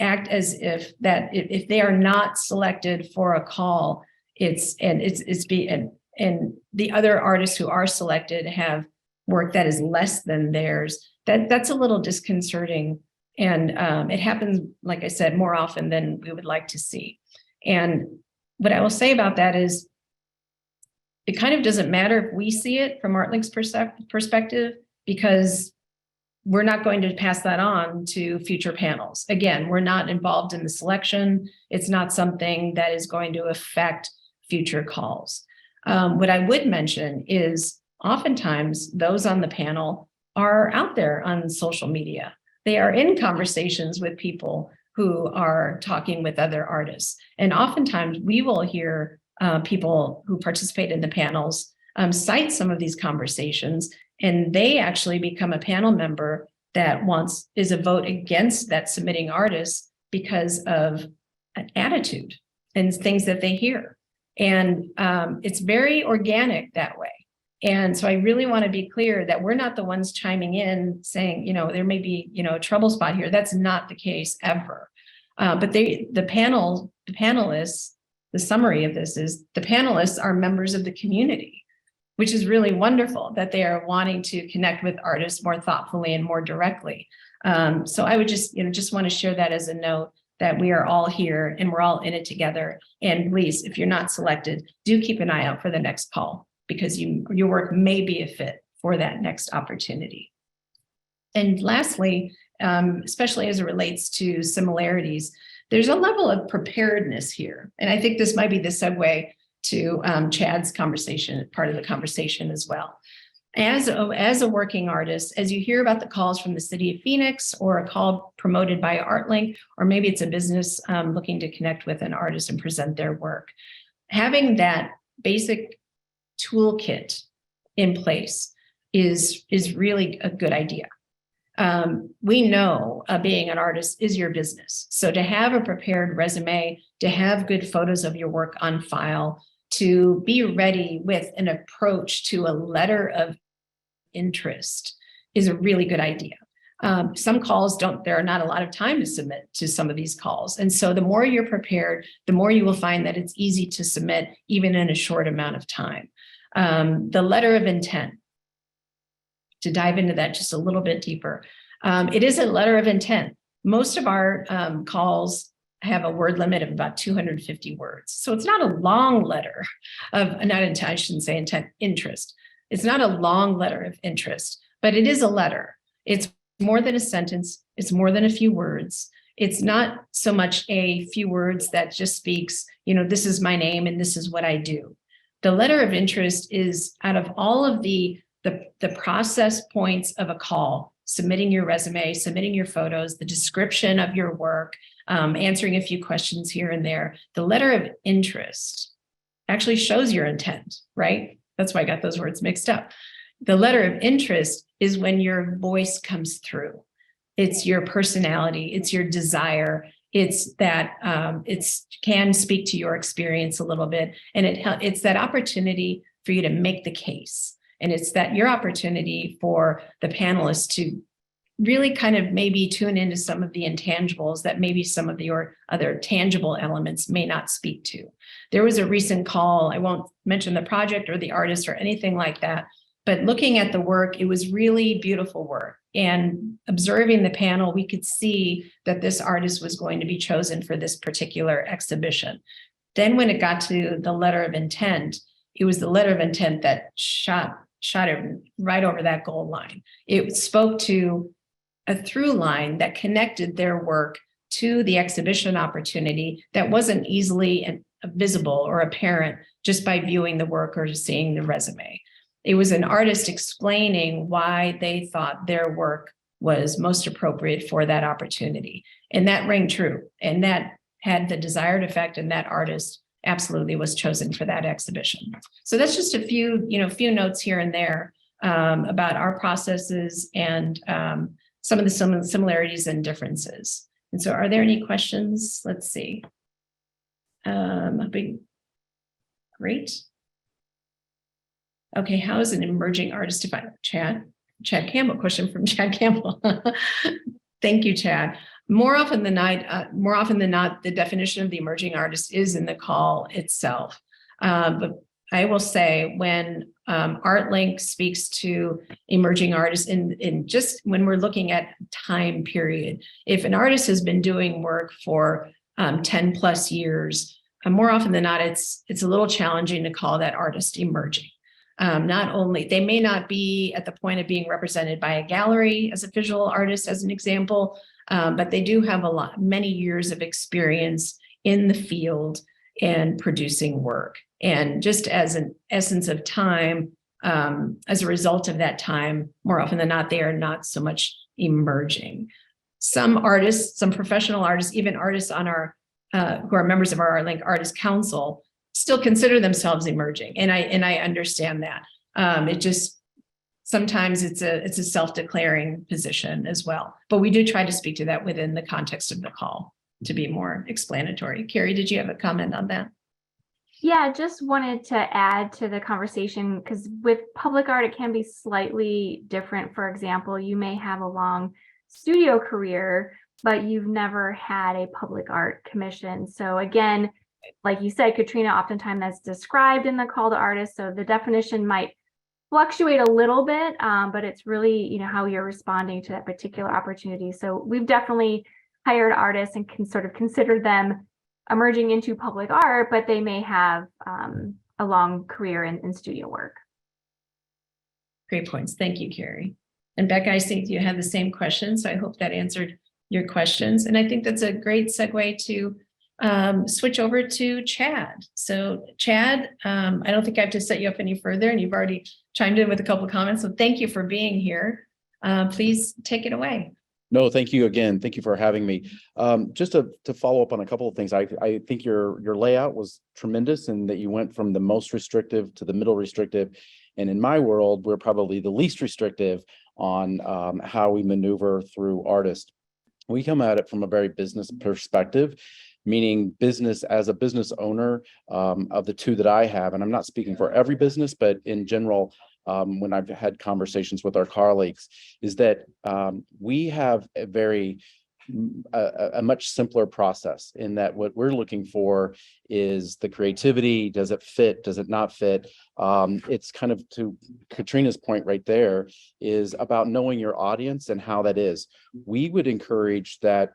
act as if they are not selected for a call, and the other artists who are selected have work that is less than theirs. That's a little disconcerting. And it happens, like I said, more often than we would like to see. And what I will say about that is it kind of doesn't matter if we see it from ArtLink's perspective, because we're not going to pass that on to future panels. Again, we're not involved in the selection. It's not something that is going to affect future calls. What I would mention is oftentimes those on the panel are out there on social media. They are in conversations with people who are talking with other artists. And oftentimes we will hear people who participate in the panels cite some of these conversations, and they actually become a panel member that is a vote against that submitting artist because of an attitude and things that they hear. And it's very organic that way. And so I really want to be clear that we're not the ones chiming in saying, there may be, a trouble spot here. That's not the case ever. But the panelists, the summary of this is the panelists are members of the community, which is really wonderful that they are wanting to connect with artists more thoughtfully and more directly. So I would just want to share that as a note that we are all here and we're all in it together. And please, if you're not selected, do keep an eye out for the next call, because your work may be a fit for that next opportunity. And lastly, especially as it relates to similarities, there's a level of preparedness here. And I think this might be the segue to Chad's conversation, part of the conversation as well. As a working artist, as you hear about the calls from the city of Phoenix or a call promoted by ArtLink, or maybe it's a business looking to connect with an artist and present their work, having that basic toolkit in place is really a good idea. We know being an artist is your business. So to have a prepared resume, to have good photos of your work on file, to be ready with an approach to a letter of interest is a really good idea. Some calls there are not a lot of time to submit to some of these calls. And so the more you're prepared, the more you will find that it's easy to submit even in a short amount of time. The letter of intent, to dive into that just a little bit deeper. It is a letter of intent. Most of our calls have a word limit of about 250 words. So it's not a long letter of, I shouldn't say intent, interest. It's not a long letter of interest, but it is a letter. It's more than a sentence. It's more than a few words. It's not so much a few words that just speaks, this is my name and this is what I do. The letter of interest is out of all of the process points of a call, submitting your resume, submitting your photos, the description of your work, answering a few questions here and there. The letter of interest actually shows your intent, right? That's why I got those words mixed up. The letter of interest is when your voice comes through. It's your personality, it's your desire, it's that can speak to your experience a little bit. And it's that opportunity for you to make the case. And it's that your opportunity for the panelists to really kind of maybe tune into some of the intangibles that maybe some of your other tangible elements may not speak to. There was a recent call, I won't mention the project or the artist or anything like that, but looking at the work, it was really beautiful work. And observing the panel, we could see that this artist was going to be chosen for this particular exhibition. Then when it got to the letter of intent, it was the letter of intent that shot it right over that goal line. It spoke to a through line that connected their work to the exhibition opportunity that wasn't easily visible or apparent just by viewing the work or seeing the resume. It was an artist explaining why they thought their work was most appropriate for that opportunity. And that rang true. And that had the desired effect. And that artist absolutely was chosen for that exhibition. So that's just a few notes here and there about our processes and some of the similarities and differences. And so are there any questions? Let's see. Great. Okay, how is an emerging artist defined? Chad Campbell, question from Chad Campbell. Thank you, Chad. More often than not, the definition of the emerging artist is in the call itself. But I will say when ArtLink speaks to emerging artists in just when we're looking at time period, if an artist has been doing work for 10 plus years, more often than not, it's a little challenging to call that artist emerging. Not only, they may not be at the point of being represented by a gallery as a visual artist, as an example, but they do have many years of experience in the field and producing work. And just as an essence of time, as a result of that time, more often than not, they are not so much emerging. Some artists, some professional artists, even artists on our who are members of our ArtLink Artist Council, still consider themselves emerging, and I understand that. It just sometimes it's a self-declaring position as well. But we do try to speak to that within the context of the call to be more explanatory. Carrie, did you have a comment on that? Yeah, just wanted to add to the conversation because with public art, it can be slightly different. For example, you may have a long studio career, but you've never had a public art commission. So again, like you said, Katrina, oftentimes that's described in the call to artists. So the definition might fluctuate a little bit, but it's really, how you're responding to that particular opportunity. So we've definitely hired artists and can sort of consider them emerging into public art, but they may have a long career in studio work. Great points. Thank you, Carrie. And Becca, I think you had the same question, so I hope that answered your questions. And I think that's a great segue to switch over to Chad. So Chad, I don't think I have to set you up any further, and you've already chimed in with a couple of comments. So thank you for being here. Please take it away. No, thank you again. Thank you for having me. Just to follow up on a couple of things, I think your layout was tremendous, and that you went from the most restrictive to the middle restrictive. And in my world, we're probably the least restrictive on how we maneuver through artists. We come at it from a very business perspective, meaning business as a business owner of the two that I have. And I'm not speaking for every business, but in general, when I've had conversations with our colleagues, is that we have a much simpler process in that what we're looking for is the creativity. Does it fit? Does it not fit? It's kind of, to Katrina's point right there, is about knowing your audience and how that is. We would encourage that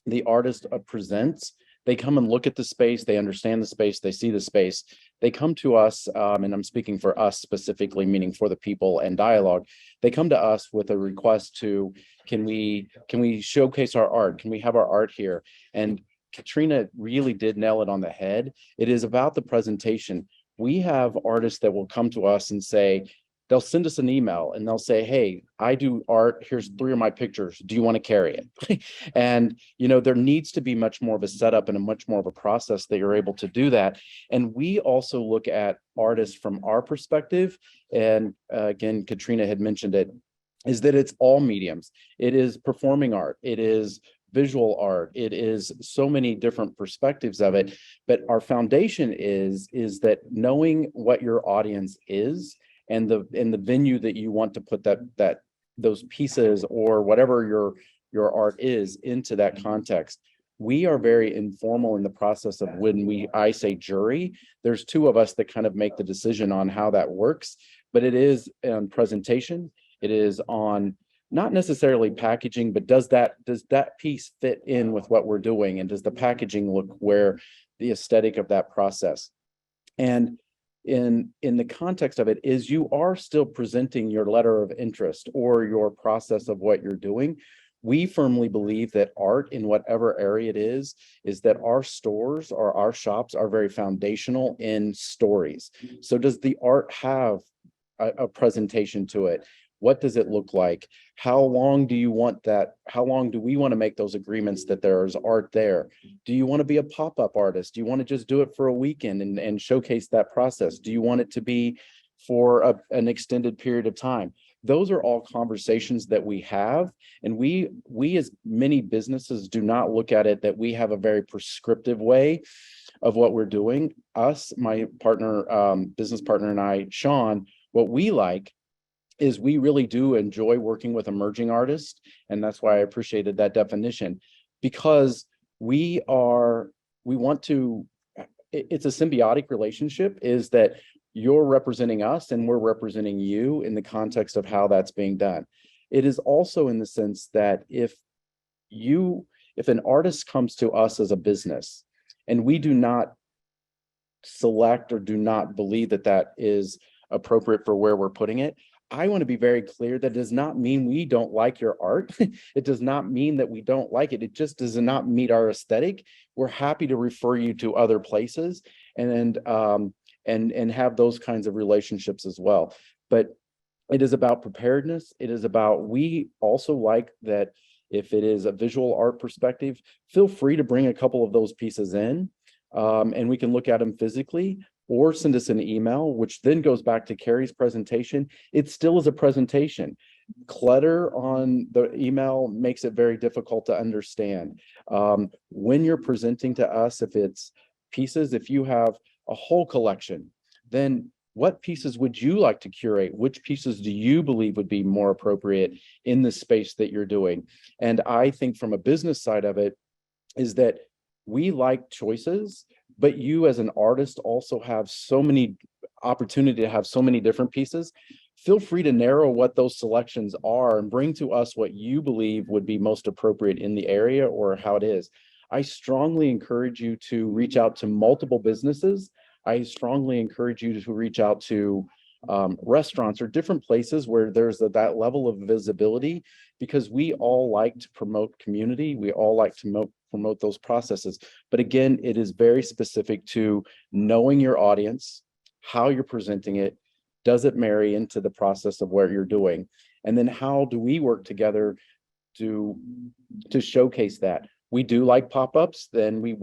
the artist presents, They come and look at the space, they understand the space, they see the space. They come to us, and I'm speaking for us specifically, meaning for the people and dialogue. They come to us with a request to, can we showcase our art? Can we have our art here? And Katrina really did nail it on the head. It is about the presentation. We have artists that will come to us and say, they'll send us an email and they'll say, hey, I do art. Here's 3 of my pictures. Do you want to carry it? And, there needs to be much more of a setup and a much more of a process that you're able to do that. And we also look at artists from our perspective. And again, Katrina had mentioned it, is that it's all mediums. It is performing art. It is visual art. It is so many different perspectives of it. But our foundation is that knowing what your audience is, and the venue that you want to put those pieces or whatever your art is into that context. We are very informal in the process of when I say jury, there's 2 of us that kind of make the decision on how that works, but it is on presentation. It is on not necessarily packaging, but does that piece fit in with what we're doing? And does the packaging look where the aesthetic of that process? And in the context of it is you are still presenting your letter of interest or your process of what you're doing. We firmly believe that art in whatever area it is that our stores or our shops are very foundational in stories. So does the art have a presentation to it? What does it look like? How long do you want that? How long do we want to make those agreements that there's art there? Do you want to be a pop-up artist? Do you want to just do it for a weekend and showcase that process? Do you want it to be for an extended period of time? Those are all conversations that we have. And we as many businesses do not look at it that we have a very prescriptive way of what we're doing. Us, my partner, business partner and I, Sean, what we like is we really do enjoy working with emerging artists. And that's why I appreciated that definition, because it's a symbiotic relationship, is that you're representing us and we're representing you in the context of how that's being done. It is also in the sense that if an artist comes to us as a business and we do not select or do not believe that is appropriate for where we're putting it, I want to be very clear that does not mean we don't like your art. It does not mean that we don't like it. It just does not meet our aesthetic. We're happy to refer you to other places and have those kinds of relationships as well. But it is about preparedness. It is about, we also like that if it is a visual art perspective, feel free to bring a couple of those pieces in and we can look at them physically, or send us an email, which then goes back to Carrie's presentation. It still is a presentation. Clutter on the email makes it very difficult to understand. When you're presenting to us, if it's pieces, if you have a whole collection, then what pieces would you like to curate? Which pieces do you believe would be more appropriate in the space that you're doing? And I think from a business side of it is that we like choices, but you as an artist also have so many opportunity to have so many different pieces. Feel free to narrow what those selections are and bring to us what you believe would be most appropriate in the area or how it is. I strongly encourage you to reach out to multiple businesses. I strongly encourage you to reach out to restaurants or different places where there's that level of visibility, because we all like to promote community. We all like to promote those processes. But again, it is very specific to knowing your audience, how you're presenting it. Does it marry into the process of what you're doing? And then how do we work together to showcase that? We do like pop-ups, then we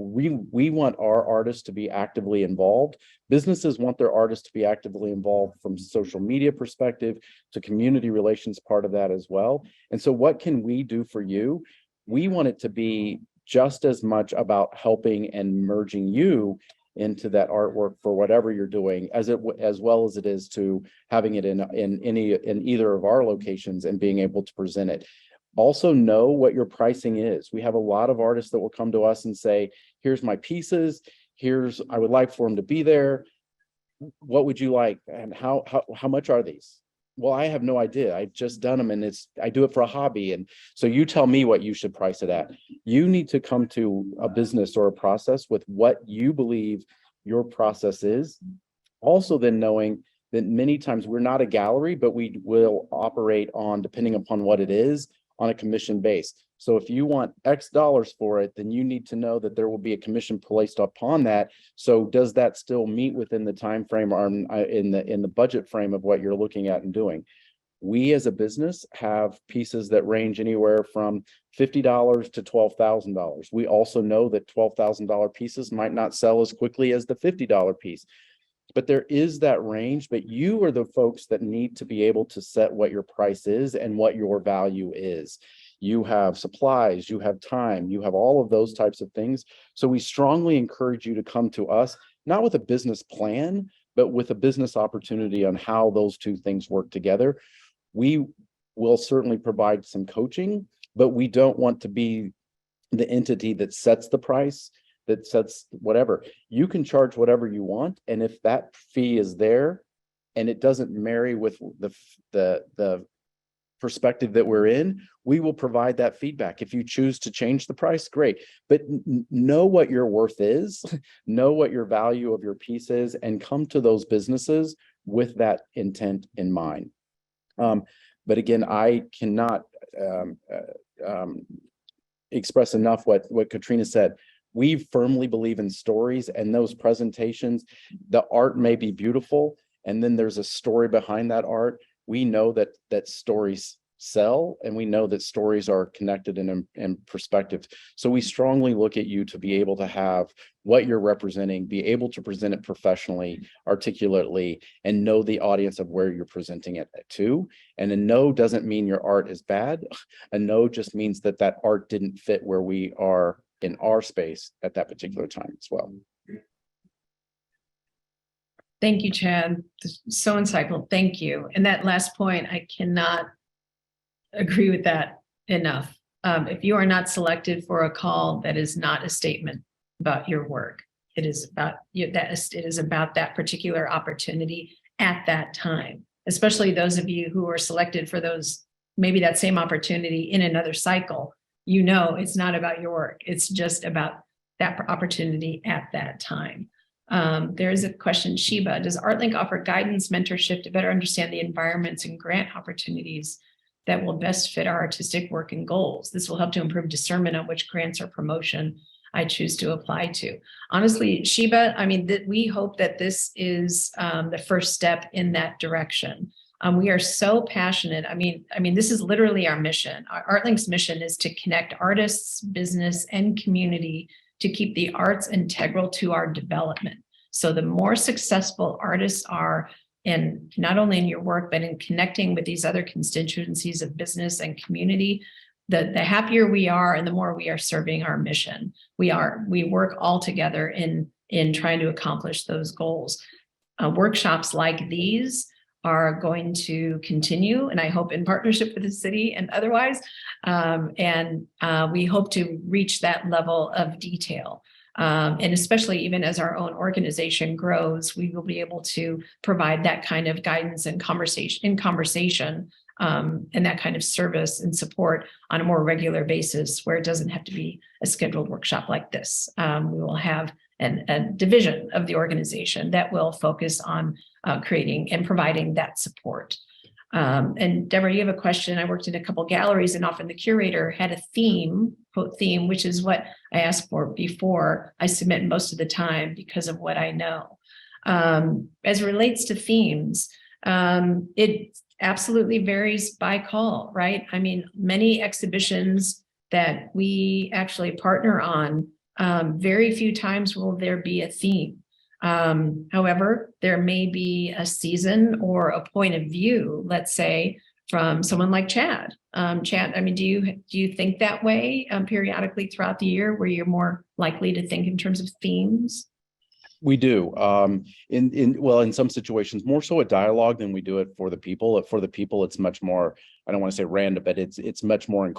want our artists to be actively involved. Businesses want their artists to be actively involved from social media perspective to community relations part of that as well. And so what can we do for you? We want it to be just as much about helping and merging you into that artwork for whatever you're doing, as well as it is to having it in either of our locations and being able to present it. Also know what your pricing is. We have a lot of artists that will come to us and say, here's my pieces, I would like for them to be there. What would you like? And how much are these? well, I have no idea. I've just done them and I do it for a hobby. And so you tell me what you should price it at. You need to come to a business or a process with what you believe your process is. Also then knowing that many times we're not a gallery, but we will operate on, depending upon what it is, on a commission base. So if you want X dollars for it, then you need to know that there will be a commission placed upon that. So does that still meet within the time frame or in the budget frame of what you're looking at and doing? We as a business have pieces that range anywhere from $50 to $12,000. We also know that $12,000 pieces might not sell as quickly as the $50 piece. But there is that range, but you are the folks that need to be able to set what your price is and what your value is. You have supplies, you have time, you have all of those types of things. So we strongly encourage you to come to us, not with a business plan, but with a business opportunity on how those two things work together. We will certainly provide some coaching, but we don't want to be the entity that sets the price, that sets whatever. You can charge whatever you want, and if that fee is there and it doesn't marry with the perspective that we're in, we will provide that feedback. If you choose to change the price, great, but know what your worth is, know what your value of your piece is, and come to those businesses with that intent in mind. But again, I cannot express enough what Katrina said. We firmly believe in stories, and those presentations, the art may be beautiful, and then there's a story behind that art. We know that stories sell, and we know that stories are connected in perspective. So we strongly look at you to be able to have what you're representing, be able to present it professionally, articulately, and know the audience of where you're presenting it to. And a no doesn't mean your art is bad. A no just means that art didn't fit where we are in our space at that particular time as well. Thank you, Chad. So insightful. Thank you. And that last point, I cannot agree with that enough. If you are not selected for a call, that is not a statement about your work. It is about you. It is about that particular opportunity at that time. Especially those of you who are selected for those, maybe that same opportunity in another cycle. You know, it's not about your work. It's just about that opportunity at that time. There is a question, Sheba, does ArtLink offer guidance, mentorship to better understand the environments and grant opportunities that will best fit our artistic work and goals? This will help to improve discernment on which grants or promotion I choose to apply to. Honestly, Sheba, I mean, we hope that this is the first step in that direction. We are so passionate. I mean, this is literally our mission. ArtLink's mission is to connect artists, business, and community to keep the arts integral to our development. So the more successful artists are in not only in your work, but in connecting with these other constituencies of business and community, the happier we are and the more we are serving our mission. We work all together in trying to accomplish those goals. Workshops like these are going to continue, and I hope in partnership with the city and otherwise. And we hope to reach that level of detail. And especially even as our own organization grows, we will be able to provide that kind of guidance and conversation, and that kind of service and support on a more regular basis, where it doesn't have to be a scheduled workshop like this. We will have a division of the organization that will focus on creating and providing that support. And Deborah, you have a question. I worked in a couple galleries, and often the curator had a theme, quote theme, which is what I ask for before I submit most of the time because of what I know. As it relates to themes, it absolutely varies by call, right? I mean, many exhibitions that we actually partner on, very few times will there be a theme. However, there may be a season or a point of view, let's say, from someone like Chad. Chad, I mean, do you think that way periodically throughout the year, where you're more likely to think in terms of themes? We do. In some situations, more so a dialogue than we do it for the people. For the people, it's much more, I don't want to say random, but it's much more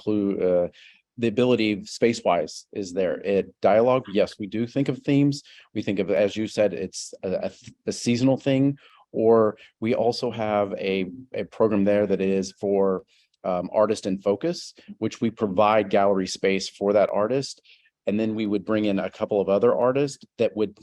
the ability space-wise is there. Dialogue, yes, we do think of themes. We think of, as you said, it's a seasonal thing, or we also have a program there that is for artist in focus, which we provide gallery space for that artist. And then we would bring in a couple of other artists that would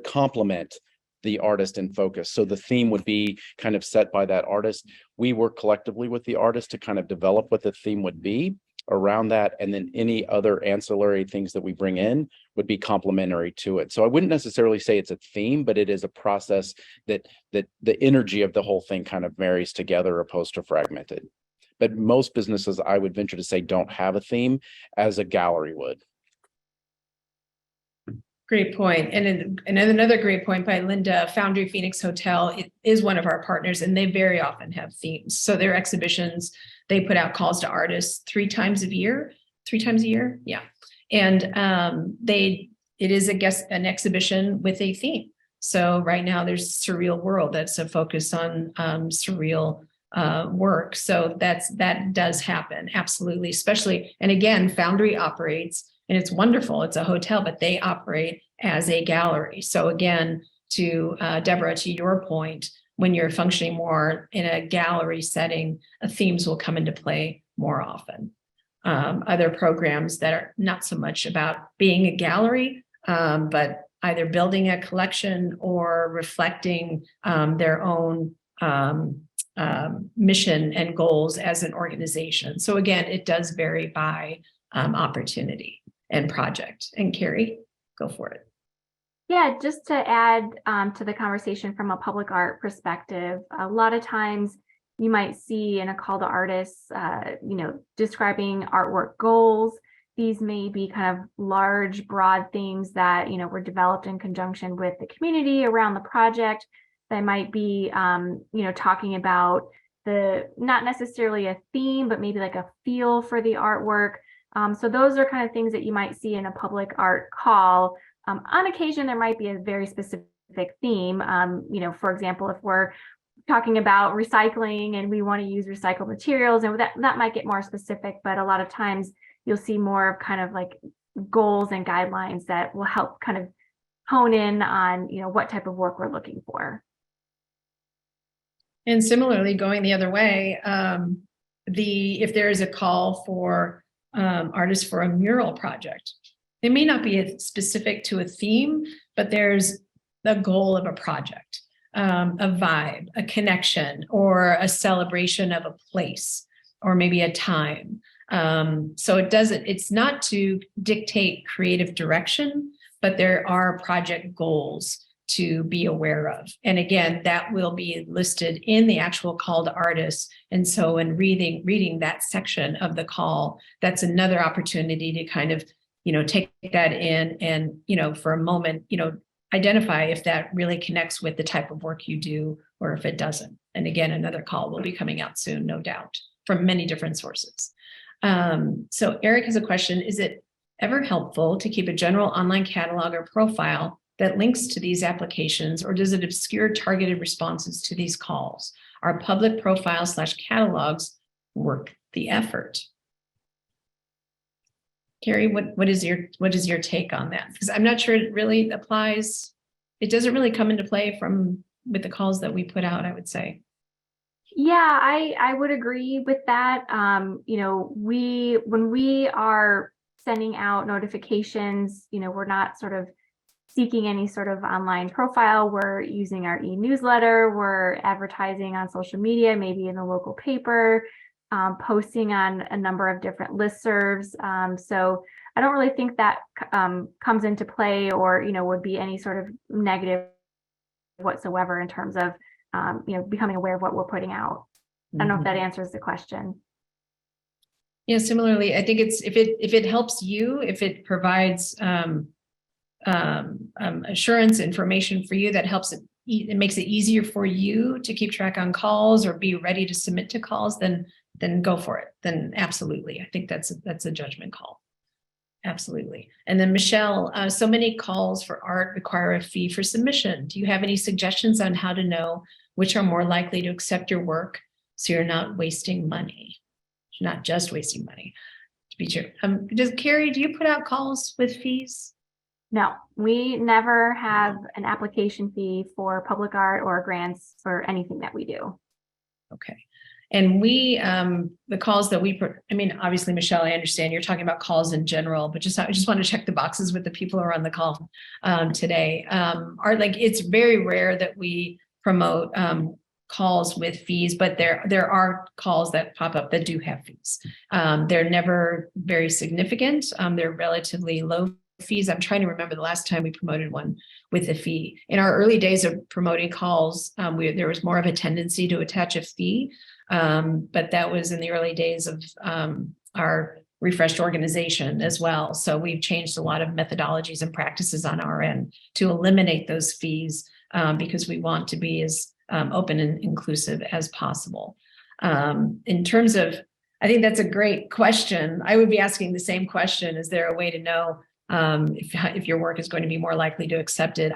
complement the artist in focus. So the theme would be kind of set by that artist. We work collectively with the artist to kind of develop what the theme would be around that. And then any other ancillary things that we bring in would be complementary to it. So I wouldn't necessarily say it's a theme, but it is a process that the energy of the whole thing kind of marries together opposed to fragmented. But most businesses, I would venture to say, don't have a theme as a gallery would. Great point. And another great point by Linda, Foundry Phoenix Hotel, it is one of our partners, and they very often have themes. So their exhibitions, they put out calls to artists 3 times a year. Yeah. And it is an exhibition with a theme. So right now there's Surreal World. That's a focus on surreal work. So that does happen. Absolutely. Especially, and again, Foundry operates, and it's wonderful. It's a hotel, but they operate as a gallery. So again, to Deborah, to your point, when you're functioning more in a gallery setting, themes will come into play more often. Other programs that are not so much about being a gallery, but either building a collection or reflecting their own mission and goals as an organization. So again, it does vary by opportunity and project. And Carrie, go for it. Yeah, just to add to the conversation from a public art perspective, a lot of times you might see in a call to artists, describing artwork goals. These may be kind of large, broad themes that, were developed in conjunction with the community around the project. That might be, talking about not necessarily a theme, but maybe like a feel for the artwork. So those are kind of things that you might see in a public art call. On occasion, there might be a very specific theme. For example, if we're talking about recycling and we want to use recycled materials, and that might get more specific, but a lot of times you'll see more of kind of like goals and guidelines that will help kind of hone in on, what type of work we're looking for. And similarly, going the other way, if there is a call for artists for a mural project, it may not be specific to a theme, but there's the goal of a project, a vibe, a connection, or a celebration of a place, or maybe a time. So it's not to dictate creative direction, but there are project goals to be aware of. And again, that will be listed in the actual call to artists. And so in reading that section of the call, that's another opportunity to kind of, take that in and, for a moment, identify if that really connects with the type of work you do or if it doesn't. And again, another call will be coming out soon, no doubt, from many different sources. So Eric has a question. Is it ever helpful to keep a general online catalog or profile that links to these applications, or does it obscure targeted responses to these calls? Are public profiles / catalogs worth the effort? Carrie, what is your take on that? Because I'm not sure it really applies. It doesn't really come into play with the calls that we put out, I would say. Yeah, I would agree with that. When we are sending out notifications, we're not sort of seeking any sort of online profile. We're using our e-newsletter. We're advertising on social media, maybe in the local paper, posting on a number of different listservs. So I don't really think that comes into play or, would be any sort of negative whatsoever in terms of, becoming aware of what we're putting out. I don't know if that answers the question. Yeah, similarly, I think it's if it helps you, if it provides assurance information for you that helps it makes it easier for you to keep track on calls or be ready to submit to calls, then go for it. Then absolutely. I think that's a judgment call. Absolutely. And then Michelle, so many calls for art require a fee for submission. Do you have any suggestions on how to know which are more likely to accept your work so you're not wasting money? Not just wasting money, to be sure. Carrie, do you put out calls with fees? No, we never have an application fee for public art or grants or anything that we do. Okay. And we, the calls that I mean, obviously, Michelle, I understand you're talking about calls in general, but I just want to check the boxes with the people who are on the call today. It's very rare that we promote calls with fees, but there are calls that pop up that do have fees. They're never very significant. They're relatively low fees. I'm trying to remember the last time we promoted one with a fee. In our early days of promoting calls, there was more of a tendency to attach a fee. But that was in the early days of our refreshed organization as well. So we've changed a lot of methodologies and practices on our end to eliminate those fees because we want to be as open and inclusive as possible. In terms of, I think that's a great question. I would be asking the same question. Is there a way to know if your work is going to be more likely to accept it?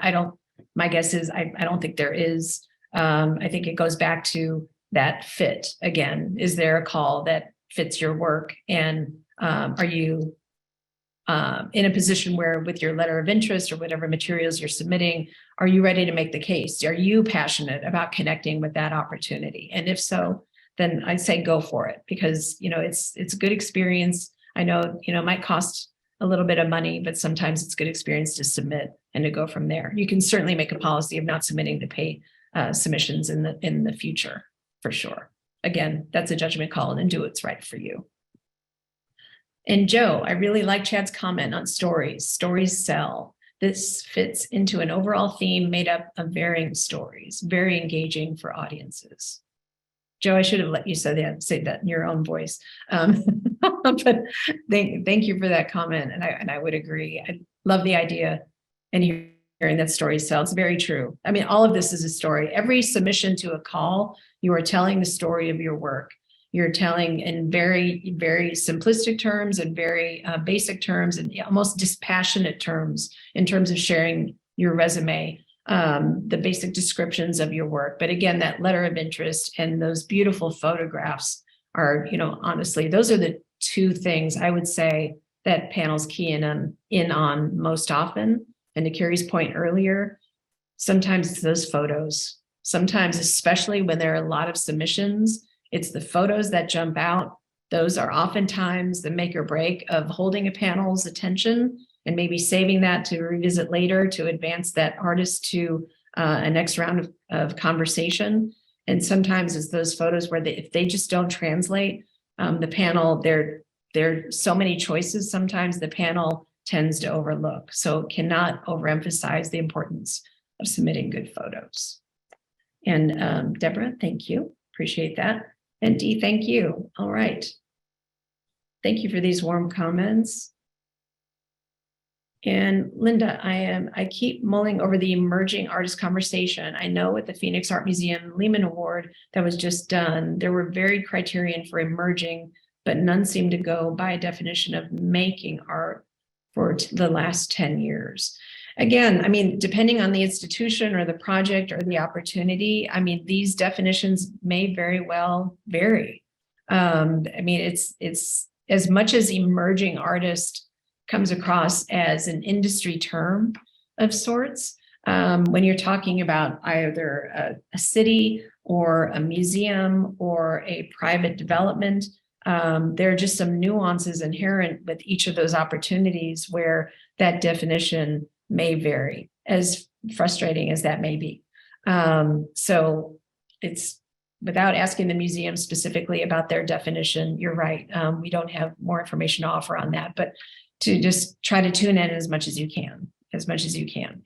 My guess is I don't think there is. I think it goes back to that fit again. Is there a call that fits your work? And are you in a position where with your letter of interest or whatever materials you're submitting, are you ready to make the case? Are you passionate about connecting with that opportunity? And if so, then I'd say go for it because, it's a good experience. I know, it might cost a little bit of money, but sometimes it's good experience to submit and to go from there. You can certainly make a policy of not submitting to pay submissions in the future. For sure. Again, that's a judgment call and do what's right for you. And Joe, I really like Chad's comment on stories. Stories sell. This fits into an overall theme made up of varying stories, very engaging for audiences. Joe, I should have let you say that in your own voice. But thank you for that comment. And I would agree. I love the idea and hearing that story sell. It's very true. I mean, all of this is a story. Every submission to a call, you are telling the story of your work. You're telling in very, very simplistic terms and very basic terms and almost dispassionate terms in terms of sharing your resume, the basic descriptions of your work. But again, that letter of interest and those beautiful photographs are, honestly, those are the two things I would say that panels key in on most often. And to Carrie's point earlier, sometimes it's those photos. Sometimes, especially when there are a lot of submissions, it's the photos that jump out. Those are oftentimes the make or break of holding a panel's attention and maybe saving that to revisit later to advance that artist to a next round of conversation. And sometimes it's those photos where if they just don't translate, the panel, there are so many choices. Sometimes the panel tends to overlook. So cannot overemphasize the importance of submitting good photos. And Deborah, thank you. Appreciate that. And Dee, thank you. All right. Thank you for these warm comments. And Linda, I keep mulling over the emerging artist conversation. I know at the Phoenix Art Museum Lehman Award that was just done, there were varied criterion for emerging, but none seem to go by a definition of making art for the last 10 years. Again, I mean, depending on the institution or the project or the opportunity, I mean, these definitions may very well vary. I mean, it's as much as emerging artist comes across as an industry term of sorts. When you're talking about either a city or a museum or a private development, there are just some nuances inherent with each of those opportunities where that definition may vary, as frustrating as that may be. So it's without asking the museum specifically about their definition, you're right. We don't have more information to offer on that, but to just try to tune in as much as you can.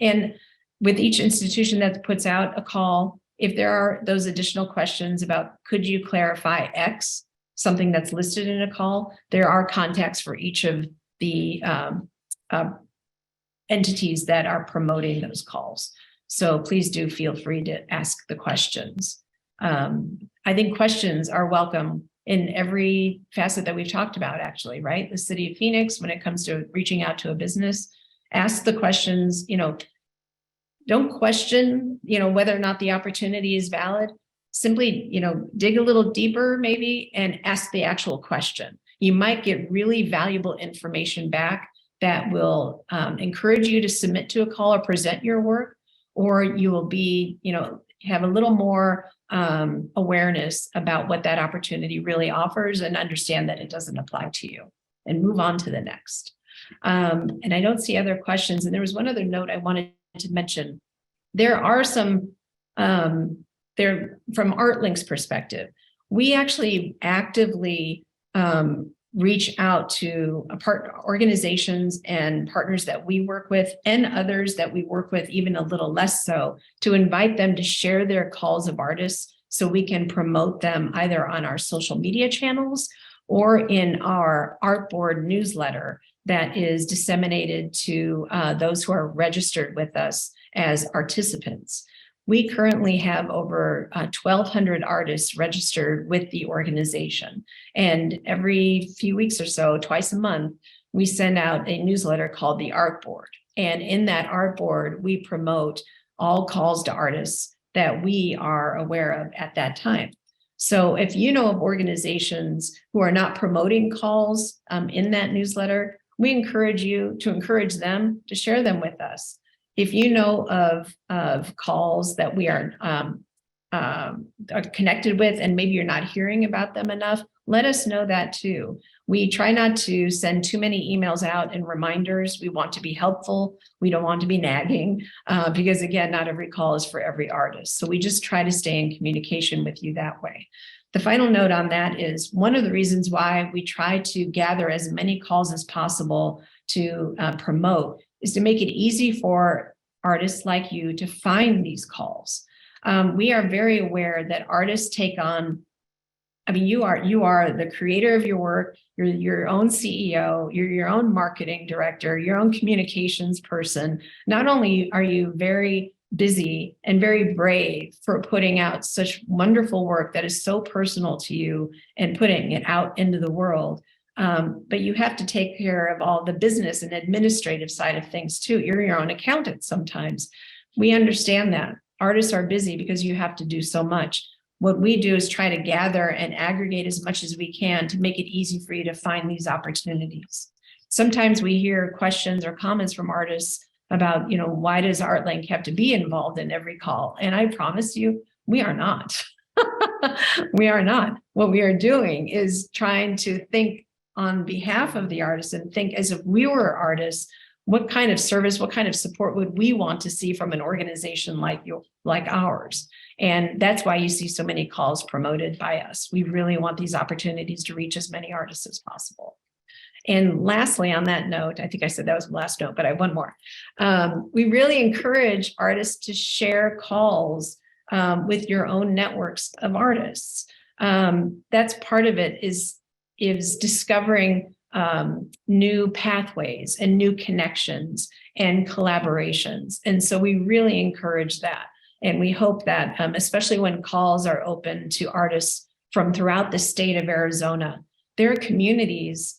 And with each institution that puts out a call, if there are those additional questions about, could you clarify X, something that's listed in a call, there are contacts for each of the entities that are promoting those calls. So please do feel free to ask the questions. I think questions are welcome in every facet that we've talked about, actually, right? The city of Phoenix, when it comes to reaching out to a business, ask the questions, don't question, whether or not the opportunity is valid. Simply, dig a little deeper maybe and ask the actual question. You might get really valuable information back that will encourage you to submit to a call or present your work, or you will be, have a little more awareness about what that opportunity really offers and understand that it doesn't apply to you and move on to the next. And I don't see other questions. And there was one other note I wanted to mention. There are some, there from ArtLink's perspective, we actually actively reach out to organizations and partners that we work with and others that we work with even a little less so, to invite them to share their calls of artists so we can promote them either on our social media channels or in our Artboard newsletter that is disseminated to those who are registered with us as participants. We currently have over 1,200 artists registered with the organization. And every few weeks or so, twice a month, we send out a newsletter called the Artboard. And in that Artboard, we promote all calls to artists that we are aware of at that time. So if you know of organizations who are not promoting calls in that newsletter, we encourage you to encourage them to share them with us. If you know of calls that we are connected with and maybe you're not hearing about them enough, let us know that too. We try not to send too many emails out and reminders. We want to be helpful. We don't want to be nagging because again, not every call is for every artist. So we just try to stay in communication with you that way. The final note on that is one of the reasons why we try to gather as many calls as possible to promote is to make it easy for artists like you to find these calls. We are very aware that artists take on, you are the creator of your work, you're your own CEO, you're your own marketing director, your own communications person. Not only are you very busy and very brave for putting out such wonderful work that is so personal to you and putting it out into the world, but you have to take care of all the business and administrative side of things too. You're your own accountant sometimes. We understand that. Artists are busy because you have to do so much. What we do is try to gather and aggregate as much as we can to make it easy for you to find these opportunities. Sometimes we hear questions or comments from artists about, why does ArtLink have to be involved in every call? And I promise you, we are not. We are not. What we are doing is trying to think on behalf of the artists and think as if we were artists, what kind of service, what kind of support would we want to see from an organization like ours? And that's why you see so many calls promoted by us. We really want these opportunities to reach as many artists as possible. And lastly, on that note, I think I said that was the last note, but I have one more. We really encourage artists to share calls with your own networks of artists. That's part of it is discovering new pathways and new connections and collaborations. And so we really encourage that. And we hope that, especially when calls are open to artists from throughout the state of Arizona, there are communities,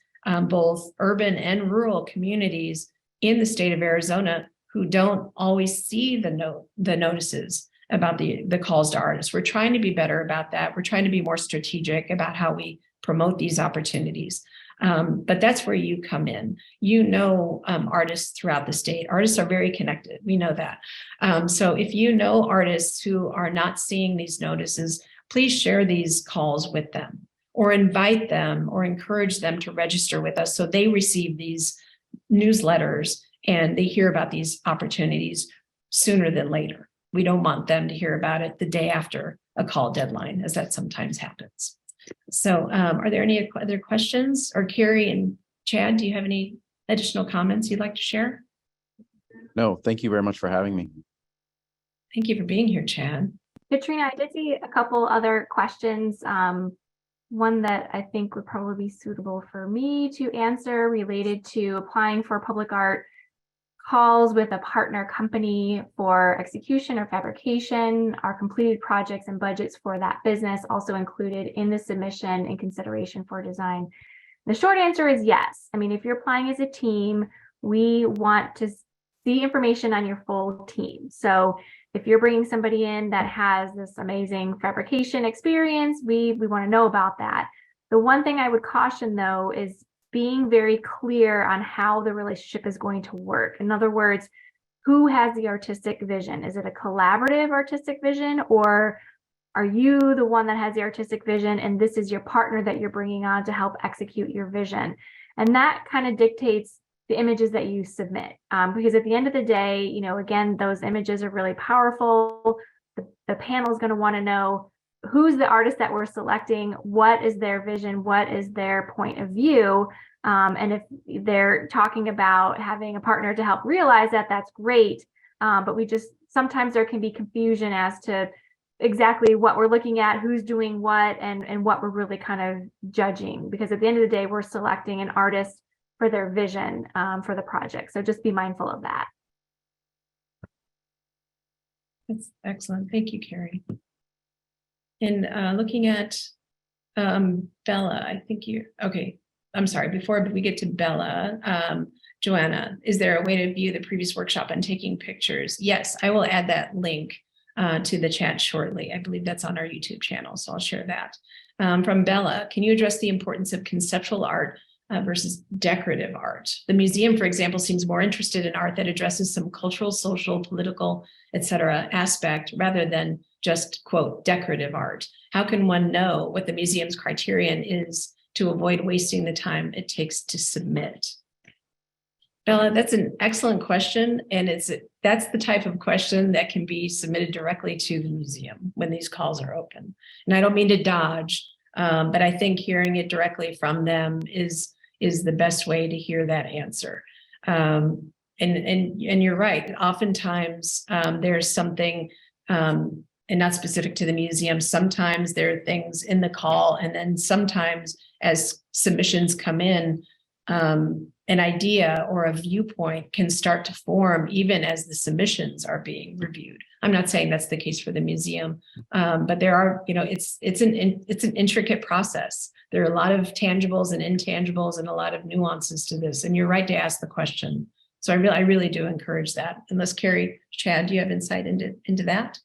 both urban and rural communities in the state of Arizona who don't always see the notices about the calls to artists. We're trying to be better about that. We're trying to be more strategic about how we promote these opportunities. But that's where you come in. Artists throughout the state. Artists are very connected. We know that. So if you know artists who are not seeing these notices, please share these calls with them or invite them or encourage them to register with us so they receive these newsletters and they hear about these opportunities sooner than later. We don't want them to hear about it the day after a call deadline, as that sometimes happens. So are there any other questions? Or Carrie and Chad, do you have any additional comments you'd like to share? No, thank you very much for having me. Thank you for being here, Chad. Katrina, I did see a couple other questions. One that I think would probably be suitable for me to answer related to applying for public art calls with a partner company for execution or fabrication. Are completed projects and budgets for that business also included in the submission in consideration for design? The short answer is yes. I mean, if you're applying as a team, we want to see information on your full team. So if you're bringing somebody in that has this amazing fabrication experience, we want to know about that. The one thing I would caution though is being very clear on how the relationship is going to work. In other words, who has the artistic vision? Is it a collaborative artistic vision, or are you the one that has the artistic vision and this is your partner that you're bringing on to help execute your vision? And that kind of dictates the images that you submit. Because at the end of the day, you know, again, those images are really powerful. The panel is going to want to know who's the artist that we're selecting, what is their vision, what is their point of view. And if they're talking about having a partner to help realize that, that's great. But sometimes there can be confusion as to exactly what we're looking at, who's doing what, and what we're really kind of judging. Because at the end of the day, we're selecting an artist for their vision for the project. So just be mindful of that. That's excellent. Thank you, Carrie. And looking at Bella, I think okay. I'm sorry, before we get to Bella, Joanna, is there a way to view the previous workshop on taking pictures? Yes, I will add that link to the chat shortly. I believe that's on our YouTube channel, so I'll share that. From Bella, can you address the importance of conceptual art versus decorative art? The museum, for example, seems more interested in art that addresses some cultural, social, political, etc. aspect rather than just, quote, decorative art. How can one know what the museum's criterion is to avoid wasting the time it takes to submit? Bella, that's an excellent question. And that's the type of question that can be submitted directly to the museum when these calls are open. And I don't mean to dodge, but I think hearing it directly from them is the best way to hear that answer. And you're right. Oftentimes there's something, and not specific to the museum. Sometimes there are things in the call, and then sometimes as submissions come in, an idea or a viewpoint can start to form even as the submissions are being reviewed. I'm not saying that's the case for the museum, but there are, you know, it's an intricate process. There are a lot of tangibles and intangibles and a lot of nuances to this. And you're right to ask the question. So I really do encourage that. Unless Carrie, Chad, do you have insight into that?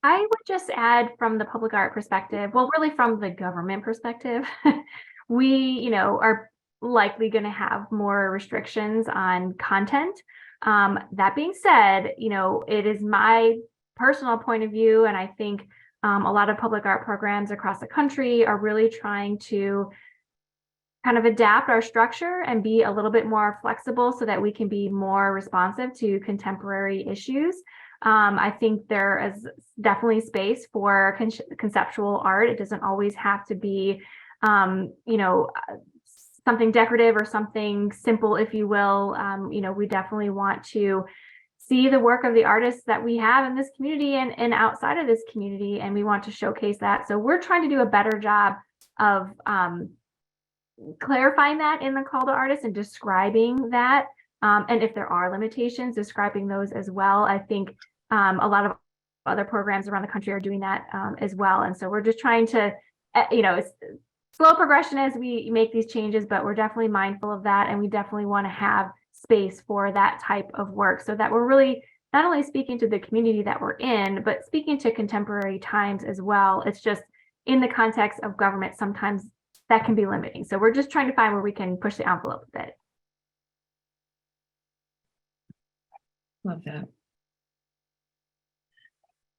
I would just add from the public art perspective, well, really from the government perspective, we, you know, are likely going to have more restrictions on content. That being said, you know, it is my personal point of view, and I think a lot of public art programs across the country are really trying to kind of adapt our structure and be a little bit more flexible so that we can be more responsive to contemporary issues. I think there is definitely space for conceptual art. It doesn't always have to be, you know, something decorative or something simple, if you will. You know, we definitely want to see the work of the artists that we have in this community and outside of this community, and we want to showcase that. So we're trying to do a better job of clarifying that in the call to artists and describing that. And if there are limitations, describing those as well. I think a lot of other programs around the country are doing that as well. And so we're just trying to, you know, it's slow progression as we make these changes, but we're definitely mindful of that. And we definitely want to have space for that type of work so that we're really not only speaking to the community that we're in, but speaking to contemporary times as well. It's just in the context of government, sometimes that can be limiting. So we're just trying to find where we can push the envelope a bit. Love that.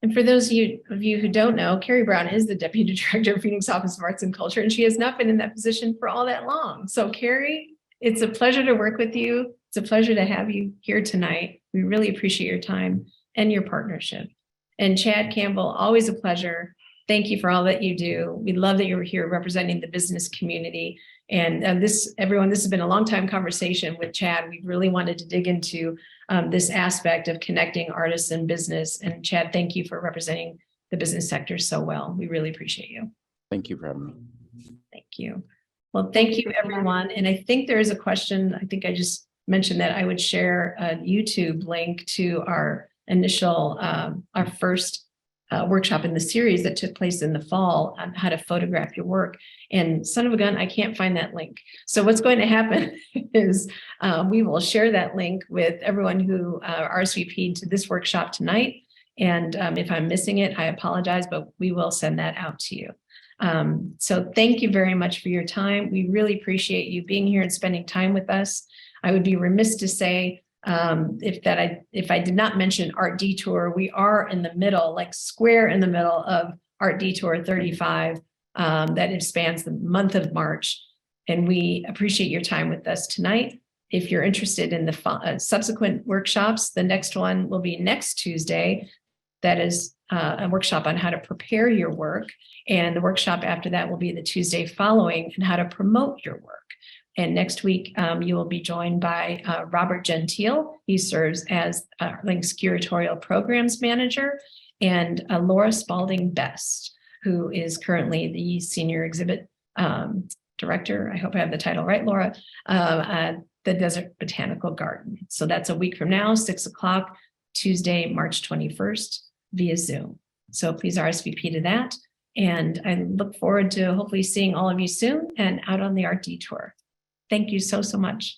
And for those of you who don't know, Carrie Brown is the Deputy Director of Phoenix Office of Arts and Culture, and she has not been in that position for all that long. So Carrie, it's a pleasure to work with you. It's a pleasure to have you here tonight. We really appreciate your time and your partnership. And Chad Campbell, always a pleasure. Thank you for all that you do. We love that you're here representing the business community. And everyone, this has been a long time conversation with Chad. We've really wanted to dig into this aspect of connecting artists and business. And Chad, thank you for representing the business sector so well. We really appreciate you. Thank you for having me. Thank you. Well, thank you, everyone. And I think there is a question. I think I just mentioned that I would share a YouTube link to our initial, our first workshop in the series that took place in the fall on how to photograph your work. And son of a gun, I can't find that link. So what's going to happen is we will share that link with everyone who RSVP'd to this workshop tonight. And if I'm missing it, I apologize, but we will send that out to you. So thank you very much for your time. We really appreciate you being here and spending time with us. I would be remiss to say, if I did not mention Art Detour, we are in the middle, like square in the middle of Art Detour 35, that spans the month of March. And we appreciate your time with us tonight. If you're interested in the subsequent workshops, the next one will be next Tuesday. That is a workshop on how to prepare your work. And the workshop after that will be the Tuesday following and how to promote your work. And next week, you will be joined by Robert Gentile. He serves as Link's Curatorial Programs Manager, and Laura Spalding Best, who is currently the Senior Exhibit Director. I hope I have the title right, Laura, the Desert Botanical Garden. So that's a week from now, 6 o'clock, Tuesday, March 21st, via Zoom. So please RSVP to that. And I look forward to hopefully seeing all of you soon and out on the Art Detour. Thank you so much.